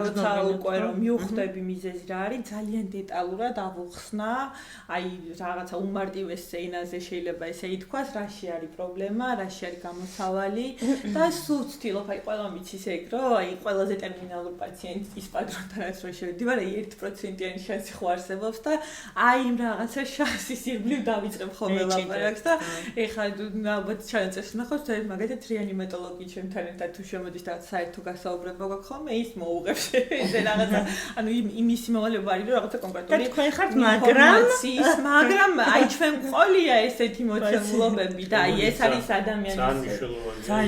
A: როცა უკვე რომ მიუხვდები მიზეზი რა არის, ძალიან დეტალურად ავუხსნა, აი რაღაცა უმარტივეს სცენაზე შეიძლება ესე ითქვას, რაში არის პრობლემა, რაში არის გამოსავალი და სულ ვცდილობ აი ყველა მიცის ეგ რომ აი ყველაზე ტერმინალურ პაციენტს ის პატრონთანაც რო შევდივარ, აი 1%-იანი შანსი ხო არსებობს და აი იმ რაღაცა შანსის ირგვლივ დავიწყებ ხოლმე ლაპარაკს და ეხლა ალბათ ჩანაწევს ნახავს და მაგალითად რეანიმატოლოგი ჩემთან ერთად თუ შემოდის და საერთო გასაუბრება გვაქვს ხოლმე ის მოუღებს ესე რაღაცა ანუ იმის მოვალეობა არის რომ რაღაცა კონკრეტული
C: თქვენ ხართ
A: მაგრამ აი ჩვენ ყოლია ესეთი მოცემულობები და აი ეს არის ადამიანის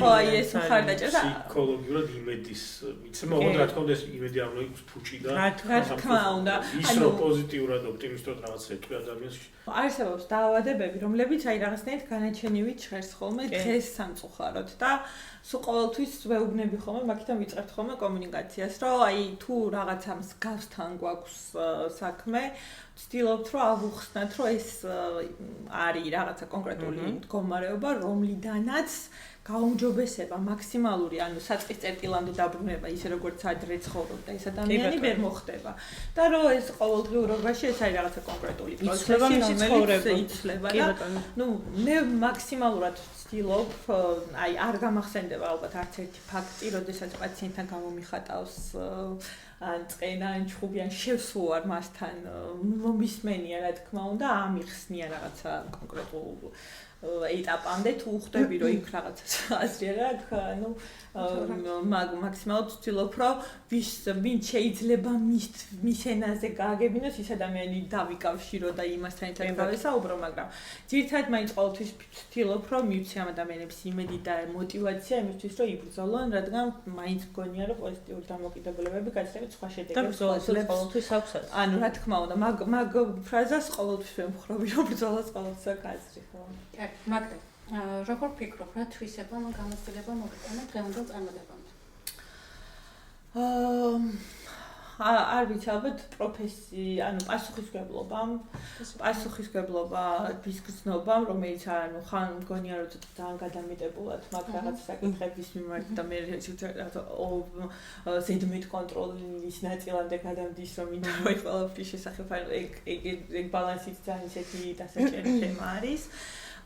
A: ხო აი ეს მხარდაჭერა
B: ფსიქოლოგიურად იმედის მიცემა ოღონდ რა თქმა უნდა ეს იმედი არ უნდა იყოს ფუჭი და
A: რა თქმა უნდა
B: ის რომ პოზიტიურად ოპტიმისტურად რაღაც ეთქვი ადამიანს
A: არსებობს დაავადებები რომლებიც აი რაღაცნაირად განაჩენივით ჟღერს ხოლმე დღეს სამწუხაროდ და სულ ყოველთვის ვეუბნები ხოლმე მაგითაც ვიწყებთ ხოლმე კომუნიკაციას რომ აი თუ რაღაცა მსგავსთან გვაქვს საქმე ვცდილობთ რომ ავუხსნათ რომ ეს არის რაღაცა კონკრეტული მდგომარეობა რომლიდანაც გაუმჯობესება მაქსიმალური ანუ საწყის წერტილამდე დაბრუნება ისე როგორც ადრე ცხოვრობდა ეს ადამიანი ვერ მოხდება და რომ ეს ყოველდღიურობაში ეს არის რაღაცა კონკრეტული პროცესი რომელიც იცლება და ნუ მე მაქსიმალურად ვცდილობ აი არ გამახსენდება ალბათ არც ერთი ფაქტი როდესაც პაციენტთან გამომიხატავს ან წენა ან ჩხუბი ან შევსვარ მასთან მომისმენია რა თქმა უნდა ამიხსნია რაღაცა კონკრეტულ ეტაპამდე თუ ხვდები რომ იქ რაღაცა აზრი არა ანუ მაქსიმალურად ვცდილობ რომ ვინ შეიძლება მის ენაზე გააგებინოს ის ადამიანი დავიკავშირო და იმასთან ერთად გავესაუბრო მაგრამ ძირითადად მაინც ყოველთვის ვცდილობ რომ მივცე ამ ადამიანებს იმედი და мотиваცია იმისთვის რომ იბრძოლონ რადგან მაინც მგონია რომ პოზიტიური დამოკიდებულებები გაცილებით სხვა შედეგებს
C: ყოველთვის აქვს
A: ანუ რა თქმა უნდა მაგ ფრაზას ყოველთვის ვემხრობი რომ ბრძოლას ყოველთვის აქვს აზრი ხო
D: მაგდა როგორ ფიქრობ რა თვისება გამოცდილება მოგეყონა დღევანდელ წარმატებამდე
A: არ ვიცი ალბათ პროფესია ანუ პასუხისგებლობა გრძნობამ რომელიც ანუ ხან მგონია რომ ძალიან გადამეტებულად მაგ რაღაც საკითხების მიმართ და მე ზედმეტ კონტროლის ნაწილამდე გადამდის რომ მინდა რომ ყველაფრის შესახებ ეგ ბალანსიც ძალიან ისეთი დასაჭერი თემა არის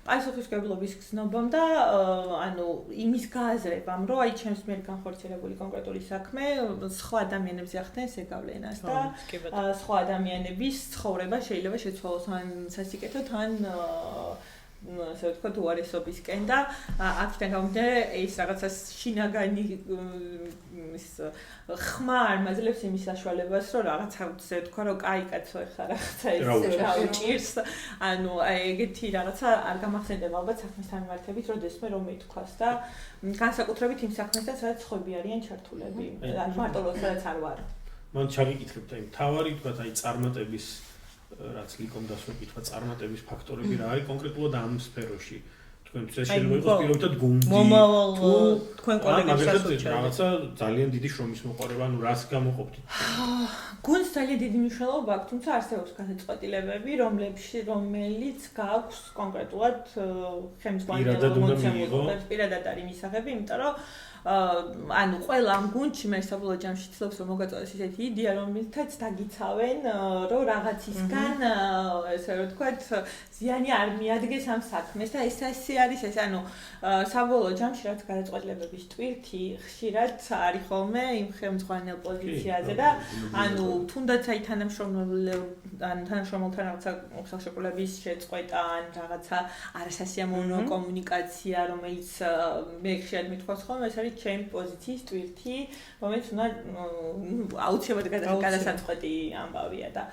A: პასუხისგებლობის გრძნობამ და ანუ იმის გააზრებამ, რომ აი ჩემს მიერ განხორციელებული კონკრეტული საქმე სხვა ადამიანებზე ახდენს ეგავლენას და სხვა ადამიანების ცხოვრება შეიძლება შეცვალოს ან სასიკეთოდ ან ასე ვთქვათ უარესობისკენ და აქედან გამომდინარე ეს რაღაცა შინაგანი ის ხმა არ მაძლევს იმის საშუალებას რომ რაღაცა ასე ვთქვა რომ კაი კაცო ეხლა რაღაცა ეს რა უჭირს ანუ ეგეთი რაღაცა არ გამახსენდება ალბათ საქმესთან მიმართებით როდესმე რომ მეთქვას და განსაკუთრებით იმ საქმესთან სადაც ხოები არიან ჩართულები ან მარტო როდესაც არ ვარ
B: მან ჩაგიკითხებთ აი თავარი თქვათ აი წარმატების რაც ლიკომ დასვეკითხა წარმატების ფაქტორები რა არის კონკრეტულად ამ სფეროში თქვენთვის შეიძლება იყოს პირობითად გუნდი
C: მომავალ თქვენ კოლეგებს
B: რაღაცა ძალიან დიდი შრომის მოყარება ანუ რას გამოყოფთ
A: გუნდს ძალიან დიდი მნიშვნელობა აქვს თუმცა არსებობს გადაწყვეტილებები რომელიც გააქვს კონკრეტულად ხელმძღვანელობამ მოცემულობებს პირადად არის მისაღები იმიტომ რომ ანუ ყველა ამ გუნდში მე საბოლოო ჯამში ცდილობს რომ მოგაწოდოს ისეთი იდეა რომელთაც დაგიცავენ რომ რაღაცისგან ესე რომ ვთქვათ ზიანი არ მიადგეს ამ საქმეს და ეს არის ეს ანუ საბოლოო ჯამში რაც გადაწყვეტილებების ტვირთი ხშირად არის ხოლმე იმ ხელმძღვანელ პოზიციაზე და ანუ თუნდაც აი თანამშრომელთან რაღაცა ხელშეკრულების შეწყვეტა ან რაღაცა არასასიამოვნო კომუნიკაცია რომელიც მე ხშირად მithქვას ხოლმე ეს არის ჩემი პოზიციის ტვირთი, რომელიც უნდა აუცილებლად გადასაწყვეტი ამბავია და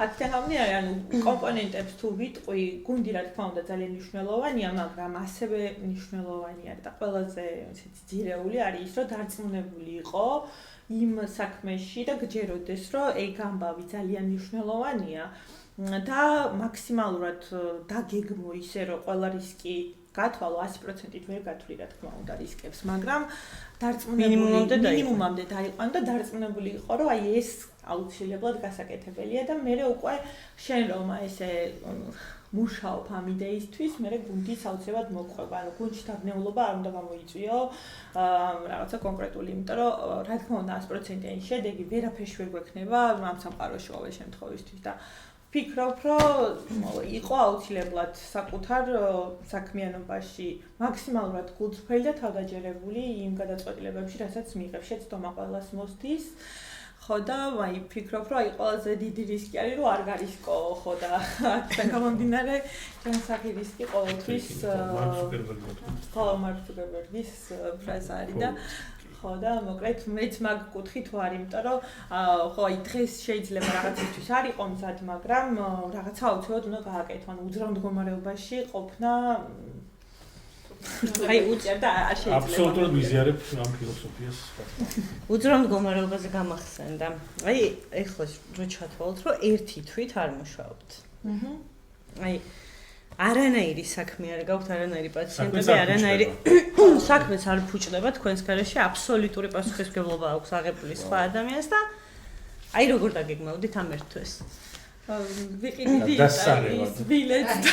A: აქედან გამომდინარე, ანუ კომპონენტებს თუ ვიტყვი, გუნდი რა თქმა უნდა ძალიან მნიშვნელოვანია, მაგრამ ასევე მნიშვნელოვანია და ყველაზე ისეთი ძირეული არის ის, რომ დარწმუნებული იყო იმ საქმეში და გჯეროდეს, რომ ეგ ამბავი ძალიან მნიშვნელოვანია და მაქსიმალურად დაგეგმო ისე, რომ ყველა რისკი გათვალო 100%-ით ვერ გათვლი რა თქმა უნდა რისკებს, მაგრამ მინიმუმამდე დაიყვანო და დარწმუნებული იყო, რომ აი ეს აუცილებლად გასაკეთებელია და მე უკვე შენ რომ ესე მუშაობ ამ იდეისთვის, მე გუნდის აუცილებლად მოყვება. ანუ გუნდში დაბნეულობა არ უნდა გამოიწვიო რაღაცა კონკრეტული, იმიტომ რომ რა თქმა უნდა 100%-იანი შედეგი ვერაფერში ვერ გვექნება ამ სამყაროში ყოველ შემთხვევისთვის და ვფიქრობ, რომ იყო აუცილებლად საკუთარ საქმიანობაში მაქსიმალურად გულწრფელი და თავდაჯერებული იმ გადაწყვეტილებებში, რასაც მიიღებ, შეცდომა ყველას მოსდის. ხო და აი ვფიქრობ, რომ აი ყველაზე დიდი რისკი არის, რომ არ გარისკო, ხო და აქედან გამომდინარე, ჯანსაღი რისკი ყოველთვის მარკ ზუკერბერგის ფრაზა არის და ხო და მოკლედ მეც მაგ კუთხით ვარ, იმიტომ რომ ხო აი დღეს შეიძლება რაღაცისთვის არ იყო მზად, მაგრამ რაღაცა აუცილებლად უნდა გააკეთო, ანუ უძრავ მდგომარეობაში ყოფნა აი უჭერდა არ შეიძლება.
B: აბსოლუტურად ვიზიარებ ამ ფილოსოფიას.
C: უძრავ მდგომარეობაზე გამახსენდა. აი ეხლა რო ჩათვალოთ, რომ ერთი თვით არ მუშაობთ. აი არანაირი საქმე არ გაქვთ, არანაირი პაციენტები, არანაირი საქმეც არ ფუჭდება თქვენს გარეშე, აბსოლუტური პასუხისმგებლობა აქვს აღებული სხვა ადამიანს და აი როგორ დაგეგმავდით ამ ერთ თვეს? ვიყიდიდი ის ბილეთს და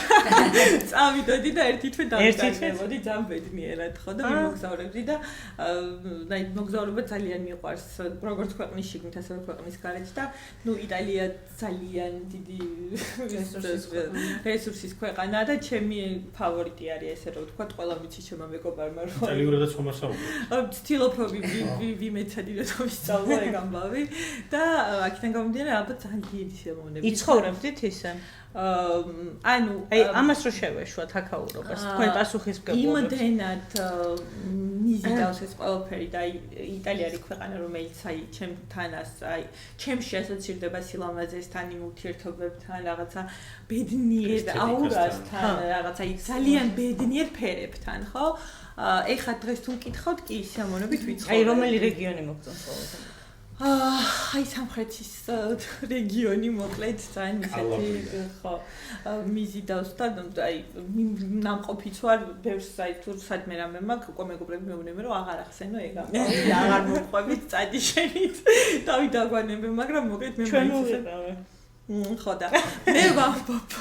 C: წავიდოდი და ერთი თვე დავიტანებოდი ძალიან ბედნიერად, ხო და მიმოგზაურებდი და აი მოგზაურობა ძალიან მიყვარს, როგორც ქვეყნის შიგნით, ასევე ქვეყნის გარეთ და ნუ იტალია ძალიან დიდი რესურსის ქვეყანაა და ჩემი ფავორიტი არის ესე რომ ვთქვა, ყველა ვიცი ჩემმა მეგობარმა რომ
B: იტალიურადაც ხომ ასაუბრებ.
A: ვცდილობ რომ ვიმეცადი რომ ვისწავლო ეგ ამბავი და აქედან გამომდინარე ალბათ ძალიან დიდი შემოვნები
C: ცხოვრებდით ისე? ანუ აი ამას რო შევეშვათ აქაურობას, თქვენ პასუხისმგებლობებს.
A: იმდენად მიზიდავს ეს ყველაფერი და იტალია არის ქვეყანა, რომელიც აი ჩემთანაც აი ჩემში ასოცირდება სილამაზესთან, იმ ურთიერთობებთან, რაღაცა ბედნიერ აურასთან, რაღაცა აი ძალიან ბედნიერ ფერებთან, ხო? ეხლა დღეს თუ მკითხავთ კი შემოვნებით ვიცხოვ.
C: აი რომელი რეგიონი მოგწონს ყოველთვის?
A: აი სამხრეთის რეგიონი მოკლედ ძალიან ისეთი ხო მიზიდავს და აი ნამყოფიც ვარ ბევრს აი თუ სადმე რამე მაქვს უკვე მეგობრები მეუბნებიან რომ აღარ ახსენო ეგ აღარ მოყვებით წადიშენით დავით დაგვანებე მაგრამ მოკლედ მე
C: ჩვენ
A: ხო და მე ვამბობ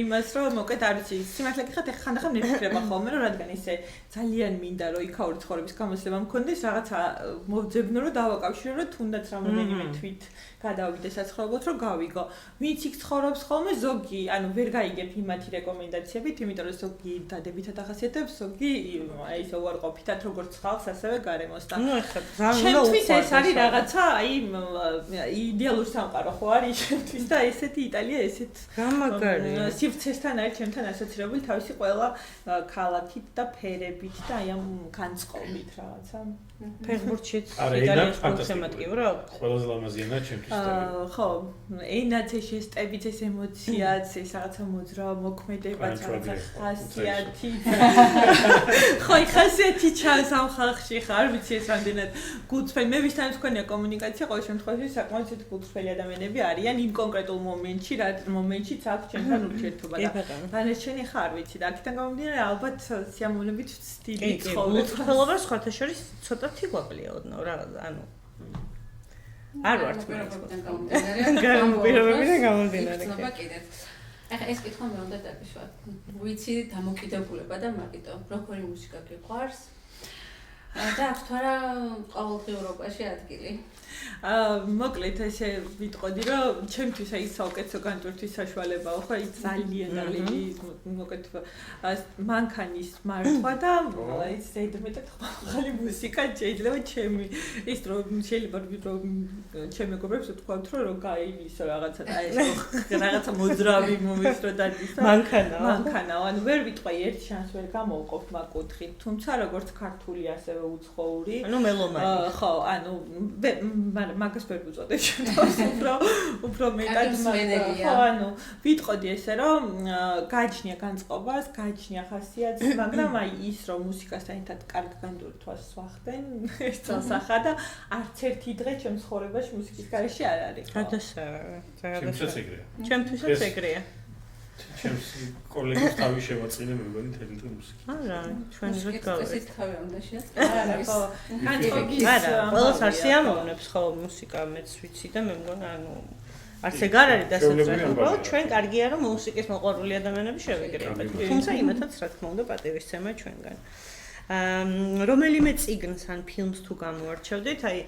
A: იმას რომ მოკლედ არ ვიცი სიმართლე გიხართ ეხლა ხანდახან მიფიქრება ხოლმე რომ რადგან ისე ძალიან მინდა რომ იქაური ცხოვრების გამოცდილება მქონდეს რაღაცა მოვძებნო რომ დავაკავშირო რომ თუნდაც რამოდენიმე თვით გადავიდე საცხოვრებლად რომ გავიგო ვინც იქ ცხოვრობს ხოლმე ზოგი ანუ ვერ გაიგებ იმათი რეკომენდაციებით იმიტომ რომ ზოგი დადებითად ახასიათებს ზოგი აი ისე უარყოფითად როგორც ხალხს ასევე გარემოს და
C: ნუ ეხლა
A: ჩემთვის ეს არის რაღაცა აი იდეალური სამყარო ხო არის ჩემთვის და ესეთი იტალია ესეთ
C: გამაგარია
A: სივრცესთან არის ჩემთან ასოცირებული თავისი ყველა ქალაქით და ფერებით და აი ამ განწყობით რაღაცა
C: ფეხბურთშიც იტალიის ფანტასტიკურია რა
B: ყველაზე ლამაზი ენა ჩემთვის
A: ხო ენაც ეს შესტებით ეს ემოციაც ეს რაღაცა მოძრავ მოქმედებაც რაღაცა ხასიათი ხო ხასიათი ჩანს ამ ხალხში ხარ ვიცი ეს რამდენად გულწრფელი მე ვისთან თქვენია კომუნიკაცია ყოველ შემთხვევაში საკმაოდ გულწრფელი ადამიანები არიან იმ კონკრეტულ მომენტში რა მომენტშიც აქვს ჩემთან ურთიერთობა და დანარჩენი ხარ ვიცი და აქედან გამომდინარე ალბათ სიამოვნებით სტილი
C: ცხოვრება სხვათა შორის ცოტათი გვაკლია ოდნავ რაღაცა ანუ არ ვართ გამომდინარე
D: ხდება კიდეც ახლა ეს კითხვა მე უნდა დაგიშვათ ვიცი დამოკიდებულება და მაგიტო როგორი მუსიკა გიყვარს და აქვს თუ არა ყოველდღიურობაში ადგილი
A: მოკლედ ესე ვიტყოდი რომ ჩემთვის აი საუკეთესო განტვირთვის საშუალებაა ხო აი ძალიან დაღლილი მოკლედ მანქანის მართვა და აი ზედმეტად ხმალი მუსიკა შეიძლება ჩემი ის რომ შეიძლება რომ ჩემი მეგობრებს ვთქვათ რომ გაივისო რაღაცა და ეს რაღაცა მოძრავი მომისრო და ისა მანქანა ანუ ვერ ვიტყვი ერთ შანსს ვერ გამოვყოფ მაგ კუთხით თუმცა როგორც ქართული ასევე უცხოური
C: ანუ მელომანი
A: ხო ანუ მაგას ვერ ვუწოდებ შემთხვევაში უფრო მეტად ხო ანუ ვიტყოდი ესე რომ გააჩნია განწყობას, გააჩნია ხასიათს, მაგრამ აი ის რომ მუსიკასთან ერთად კარგ განტვირთვას ვახდენ ეს წელსახა და არც ერთი დღე ჩემს ცხოვრებაში მუსიკის გარეშე არ არის.
B: ჩემთვისაც ეგრეა.
C: ჩემთვისაც ეგრეა.
B: ჩემს კოლეგებს თავი შევაწყინე მე მგონი თელი დღე მუსიკით.
C: არა, ჩვენ ზოგადად გავეთ.
D: ეს თავი უნდა შეაწყო. არა, ხო.
C: არა, ყველას არ სიამოვნებს ხო მუსიკა მეც ვიცი და მე მგონი ანუ არც ეგ არ არის დასაწყისი, უბრალოდ ჩვენ კარგია რომ მუსიკის მოყვარული ადამიანები შევიგრებთ. თუმცა იმათაც რა თქმა უნდა პატივისცემა ჩვენგან. რომელიმე წიგნს ან ფილმს თუ გამოარჩევდით, აი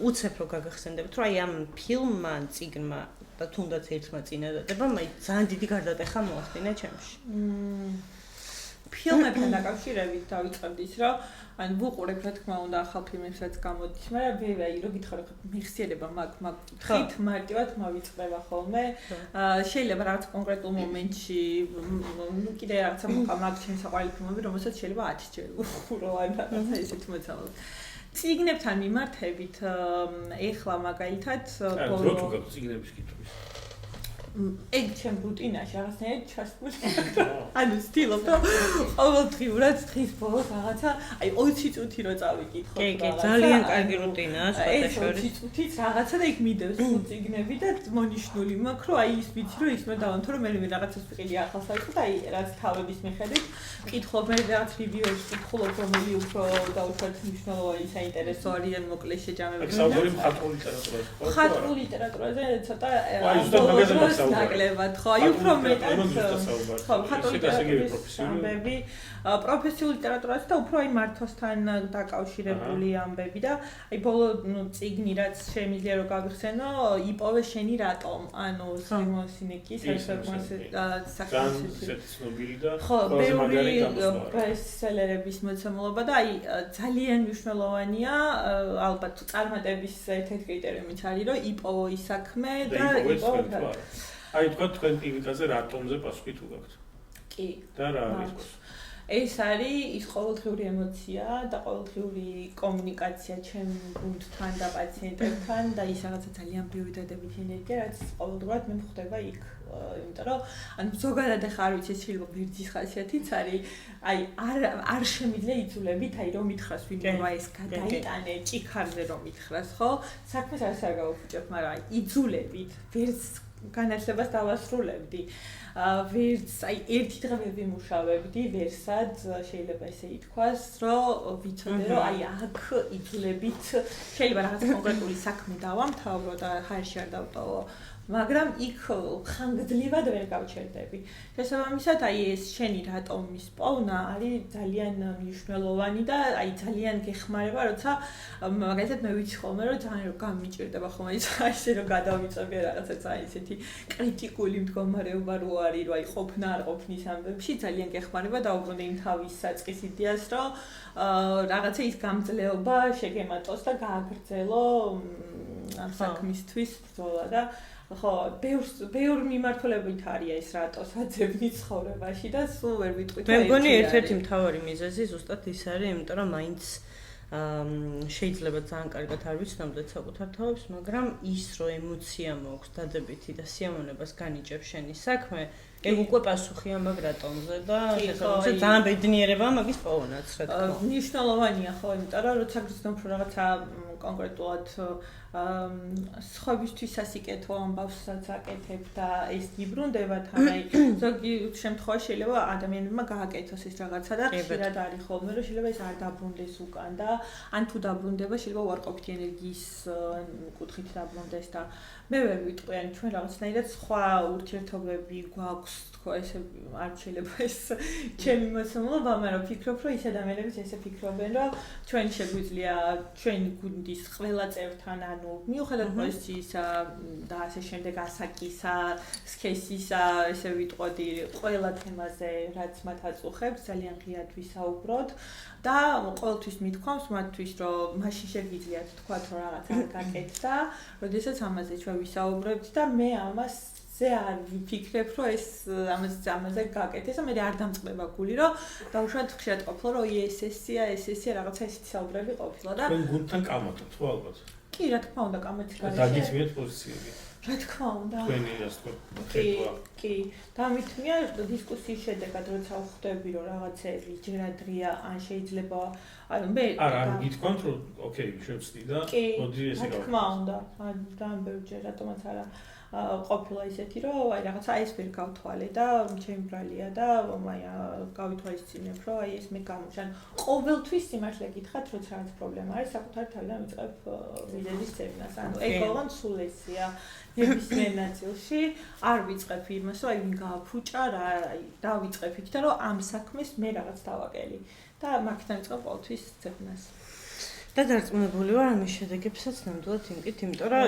C: უცებ რო გაგახსენდებთ, რომ აი ამ ფილმმა, წიგნმა და თუნდაც ერთმა წინადადებამ აი ძალიან დიდი გარდატეხა მოახდინა ჩემში.
A: ფილმებთან დაკავშირებით დავიწყებთ ის, რომ ან ვუყურებ რა თქმა უნდა ახალ ფილმებსაც გამოდის, მაგრამ ვერა რო გითხარ ხო მეხსიერება მაგ ხით მარტივად მოვიწყდება ხოლმე. შეიძლება რაღაც კონკრეტულ მომენტში კიდე რაღაცა მაგ ჩემს საყვარელი ფილმები, რომელსაც შეიძლება 10 ჯერ ვუყურო ან რაღაცა ისეთი მოწამლა. წიგნებთან მიმართებით ეხლა მაგალითად
B: ბოლო რო თუ წიგნების კითხვის
A: ეგ ჩემ რუტინაში რაღაცნაირად ჩასული. ანუ ვცდილობ და ყოველდღიურად დღის ბოლოს რაღაცა, აი 20 წუთი რო წავიკითხო.
C: კი, ძალიან კარგი რუტინაა, სხვადასხვა.
A: 20 წუთით რაღაცა და იქ მიდევს წიგნები და მონიშნული მაქვს, რომ აი ის ვიცი, რომ ის მე დავანთო, რომ მე რაღაცას ვიყიდი ახალს აიწყო და აი რაც თავების მიხედვით ვკითხულობ, მე რაღაც რევიუებს ვკითხულობ, რომელი უფრო დაუშვათ მნიშვნელოვანი საინტერესო არიან მოკლე შეჯამებები.
B: საუბარი მხატვრული ლიტერატურაზე.
A: მხატვრული ლიტერატურაზე ცოტა ნაკლებად, ხო, აი უფრო მეტად ხო, მხატვრული ლიტერატურის ამბები, პროფესიული ლიტერატურაზე და უფრო აი მართვასთან დაკავშირებული ამბები და აი ბოლო წიგნი რაც შემიძლია რომ გავიხსენო, იპოვე შენი რატომ, ანუ სიმონ სინეკის
B: საკანცელო ცნობილი და
A: ხო, ბევრი ბესტსელერების მოცემულობა და აი ძალიან მნიშვნელოვანია, ალბათ წარმატების ერთ-ერთი კრიტერიუმიც არის, რომ იპოვო ის საქმე და იპოვო
B: აი თქვა თქვენ ტივიკაზე რატომზე პასუხი თუ გაქვთ?
A: კი.
B: და რა არის?
A: ეს არის ის ყოველდღიური ემოცია და ყოველდღიური კომუნიკაცია ჩემ გუნდთან და პაციენტებთან და ის რაღაცა ძალიან ბევრი დადებითი ენერგია, რაც ყოველდღურად მე მხვდება იქ. იმიტომ რომ ან ზოგადად ახლა არ ვიცი შეიძლება ბირძის ხასიათიც არის, აი არ შემიძლია იძულებით, აი რომ მითხრას ვინმე ეს გადაიტანე ჭიქარზე რომ მითხრას, ხო? საქმეს არ გავუფუჭებ, მაგრამ აი იძულებით ვერც განათლებას დავასრულებდი. ვერც აი ერთი დღე ვერ ვიმუშავებდი, ვერსად შეიძლება ესე ითქვას, რომ ვიცოდე რომ აი აქ იძულებით შეიძლება რაღაც კონკრეტული საქმე დავამთავრო და ხარში არ დავტოვო. მაგრამ იქ ხანგრძლივად ვერ გავჩერდები. შესაბამისად, აი ეს შენი რატომის პოვნა არის ძალიან მნიშვნელოვანი და აი ძალიან გეხმარება, როცა მაგალითად მე ვიცი ხოლმე, რომ ძალიან რომ გამიჭირდება ხოლმე ისე რომ გადავიწევი რაღაცა ძალიან ისეთი კრიტიკული მდგომარეობა რო არის, რომ აი ყოფნა არ ყოფნის ამბებში ძალიან გეხმარება დაუბრუნდე იმ თავის საწყის იდეას, რომ რაღაცა ის გამძლეობა შეგემატოს და გააგრძელო ამ საქმისთვის ბრძოლა და ხო, ბევრ მიმართულებით არის ეს რატოს აძებნი ცხოვრებაში და სულ ვერ ვიტყვით.
C: მე მგონი ერთ-ერთი მთავარი მიზეზი ზუსტად ის არის, იმიტომ რომ მაინც შეიძლება ძალიან კარგად არ ვიცნობდეთ საკუთარ თავებს, მაგრამ ის რომ ემოცია მაქვს დადებითი და სიამოვნებას განიჭებს შენი საქმე, ეგ უკვე პასუხია მაგ რატომზე და შესაძლოა ძალიან ბედნიერება მაგის პოვნაც, რა თქმა უნდა.
A: მნიშვნელოვანია ხო, იმიტომ რომ როცა გრძნობ რაღაცა კონკრეტულად სხვებისთვის სასიკეთო ამბავსაც აკეთებ და ეს იბრუნდება თან აი ზოგი შემთხვევაში შეიძლება ადამიანებმა გააკეთოს ეს რაღაცა და ხშირად არის ხოლმე რომ შეიძლება ეს არ დაბრუნდეს უკან და ან თუ დაბრუნდება შეიძლება უარყოფითი ენერგიის კუთხით დაბრუნდეს და მე ვერ ვიტყვი ან ჩვენ რაღაცნაირად სხვა ურთიერთობები გვაქვს თქო ესე არ შეიძლება ეს ჩემი მოსმენება მაგრამ ვფიქრობ რომ ის ადამიანებიც ესე ფიქრობენ რომ ჩვენ შეგვიძლია ჩვენი გუნდის ყველა წევრთან ანუ მიუხედავად პოზიციისა და ასე შემდეგ ასაკისა, სქესისა, ესე ვიტყოდი ყველა თემაზე რაც მათ აწუხებს ძალიან ღიად ვისაუბროთ და ყოველთვის მithქვამს მათთვის რომ მაშინ შეგიძლიათ თქვათ რომ რაღაც არ გაკეთდა, როდესაც ამაზე ჩვენ ვისაუბრებთ და მე ამას ზე არ ვიფიქრებ რომ ეს ამაზე გაკეთეს და მე არ დამწყდება გული რომ დაუშვათ ხშირად ყოფილა რომ ესესია რაღაცა ისეთი საუბრები ყოფილა და
B: თქვენ გუნდთან კამათობთ ხო ალბათ?
A: კი, რა თქმა უნდა, კამათი გარეშე.
B: დაგიწვიეთ პოზიციები.
A: რა თქმა უნდა.
B: თქვენი ასე თქვა ხედვა.
A: კი, დამითმია დისკუსიის შედეგად როცა ვხვდები რომ რაღაცები ჯერადრია ან შეიძლება ანუ მე
B: არა, გითქვამთ რომ ოკეი, შევწდი და მოდი ესე გავაკეთე.
A: რა თქმა უნდა. ძალიან ბევრჯერ რატომაც არა. ყოფილა ისეთი, რომ აი რაღაცა ეს ვერ გავთვალე და ჩემი ბრალია და აი გავითვალისწინებ, რომ აი ეს მე გამოჩან. ყოველთვის სიმართლე გითხრათ, როცა რაღაც პრობლემა არის, საკუთარ თავიდან ვიწყებ მიზეზის ცევნას. ანუ ეგ ყველგან სულ ესია. ნებისმიერ ნაწილში არ ვიწყებ იმას, რომ აი ვინ გააფუჭა, რა აი დავიწყებ იქ და რომ ამ საქმეს მე რაღაც დავაკელი და მაგიდან ვიწყებ ყოველთვის ცევნას.
C: და დარწმუნებული ვარ ამის შედეგებსაც ნამდვილად იმკით, იმიტომ რომ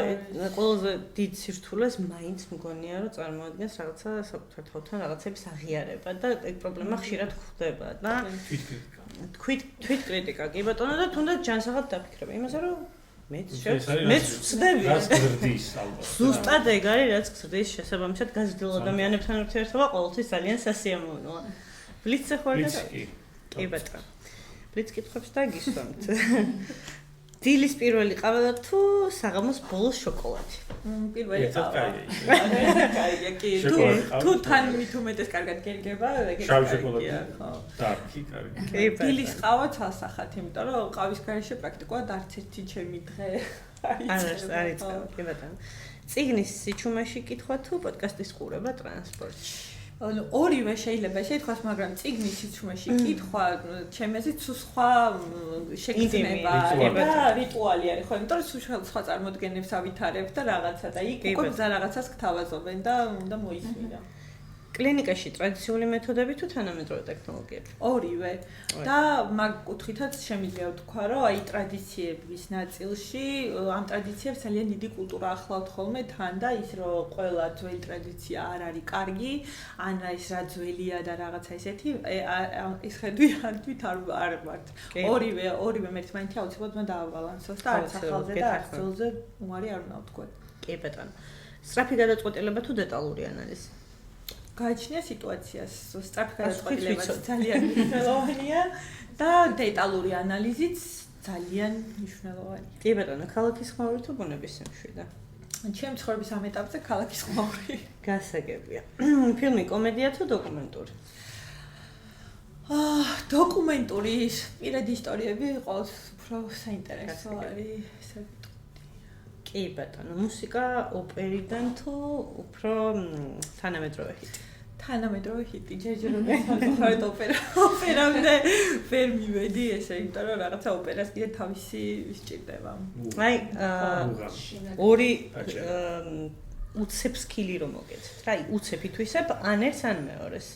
C: ყველაზე დიდ სირთულეს მაინც მგონია, რომ წარმოადგენს რაღაცა საკუთარ თავთან რაღაცების აღიარება და ეგ პრობლემა ხშირად გვხვდება და თვითკრიტიკა კი ბატონო და თუნდაც ჯანსაღად დაფიქრება იმაზე, რომ მეც ვწდები.
B: რაც გრძდის ალბათ.
C: ზუსტად ეგ არის, რაც გრძდის შესაბამისად გაზრდილ ადამიანებთან ურთიერთობა ყოველთვის ძალიან სასიამოვნოა. ბლიცზე ხوار და კი ბატონო. ბლიც კითხებს და გისვამთ. დილის პირველი ყავა თუ საღამოს ბოლოს შოკოლადი?
A: პირველი ყავა. კაია, კი. თუ თან მით უმეტეს კარგად გერგება, ეგ
B: შავი შოკოლადი. დარკი კარგი.
A: დილის ყავა ცალსახად, იმიტომ რომ ყავის გარეშე პრაქტიკულად არც ერთი ჩემი დღე
C: არის კი ბატონო. წიგნის სიჩუმეში კითხვა თუ პოდკასტის ყურება ტრანსპორტში?
A: ანუ ორივე შეიძლება შეითქვას, მაგრამ წიგნის სიჩუმეში კითხვა ჩემეზეც სხვა შეგრძნება და რიტუალი არის, ხო, იმიტომ რომ სხვა წარმოდგენებს ავითარებ და რაღაცა და იქ უკვე გზა რაღაცას გთავაზობენ და უნდა მოისმინა.
C: კლინიკაში ტრადიციული მეთოდები თუ თანამედროვე ტექნოლოგიები?
A: ორივე. და მაგ კუთხითაც შემიძლია ვთქვა, რომ აი ტრადიციების ნაწილში ამ ტრადიციებს ძალიან დიდი კულტურა ახლავთ ხოლმე თან და ის რომ ყველა ძველი ტრადიცია არ არის კარგი, ან ის რა ძველია და რაღაცა ისეთი, ის ხედვი თვით არ ვართ. ორივე ერთმანეთი აუცილებლად უნდა დააბალანსოს და არც ახალზე და არც ძველზე უარი არ უნდა ვთქვათ.
C: კი ბატონო. სწრაფი გადაწყვეტილება თუ დეტალური ანალიზი?
A: გააჩნია სიტუაციას, სწრაფი გადაწყვეტილება ძალიან მნიშვნელოვანია და დეტალური ანალიზიც ძალიან მნიშვნელოვანია.
C: კი ბატონო, ქალაქის ხმაური თუ ბუნების სიმშვიდე?
A: ჩემი ცხოვრების ამ ეტაპზე ქალაქის ხმაური.
C: გასაგებია. ფილმი კომედია თუ დოკუმენტური?
A: დოკუმენტური პირადი ისტორიები ყოველთვის უფრო საინტერესო არის.
C: კი ბატონო, მუსიკა ოპერიდან თუ უფრო თანამედროვე ჰიტი?
A: თანამედროვე ჰიტი, ჯერჯერობით ოპერამდე ვერ მივედი ესე, იმიტომ რომ რაღაცა ოპერას კიდე თავისი სჭირდება.
C: აი, ორი უცებ სკილი რომ მოგეცეთ. აი, უცებ ითვისებ ან ერთს ან მეორეს.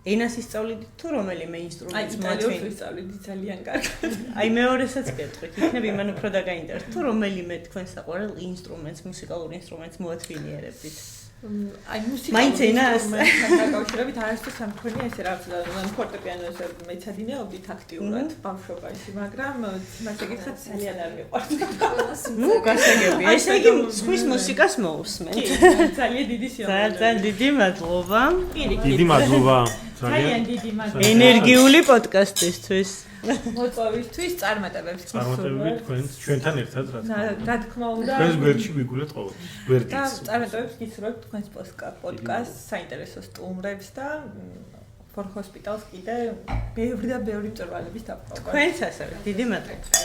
C: ენას ისწავლით თუ რომელიმე ინსტრუმენტს
A: მოაწვით? აი, ისწავლით ძალიან კარგად.
C: აი, მეორესაც გეტყვით, იქნებ იმან უფრო დაგაინტერესებთ თუ რომელიმე თქვენ საყვარელ ინსტრუმენტს, მუსიკალურ ინსტრუმენტს მოათვინიერებდით.
A: აი, მუსიკალურ ინსტრუმენტთან დაკავშირებით არასდროს არ მქონია ესე რაღაცა, ფორტეპიანოს მეცადინეობდით აქტიურად ბავშვობაში, მაგრამ სიმართლე გითხრათ ძალიან არ მიყვარს.
C: ნუ გასაგებია. ესე იგი, სხვის მუსიკას მოусმენთ.
A: ძალიან დიდი სიამოვნებაა.
C: ძალიან დიდი მადლობა.
B: დიდი მადლობა.
A: ძალიან დიდი მადლობა.
C: ენერგიული პოდკასტისთვის.
A: მოწვევისთვის წარმატებებს
B: წარმატებები თქვენს ჩვენთან ერთად რა თქმა უნდა.
A: რა თქმა უნდა.
B: თქვენს გვერდში ვიგულეთ ყოველთვის. გვერდიც.
A: და წარმატებებს გისურვებთ თქვენს პოდკასტს, საინტერესო სტუმრებს და for hospitals კიდე ბევრი და ბევრი მწვერვალების დაპყრობა.
C: თქვენც ასევე დიდი მადლობა.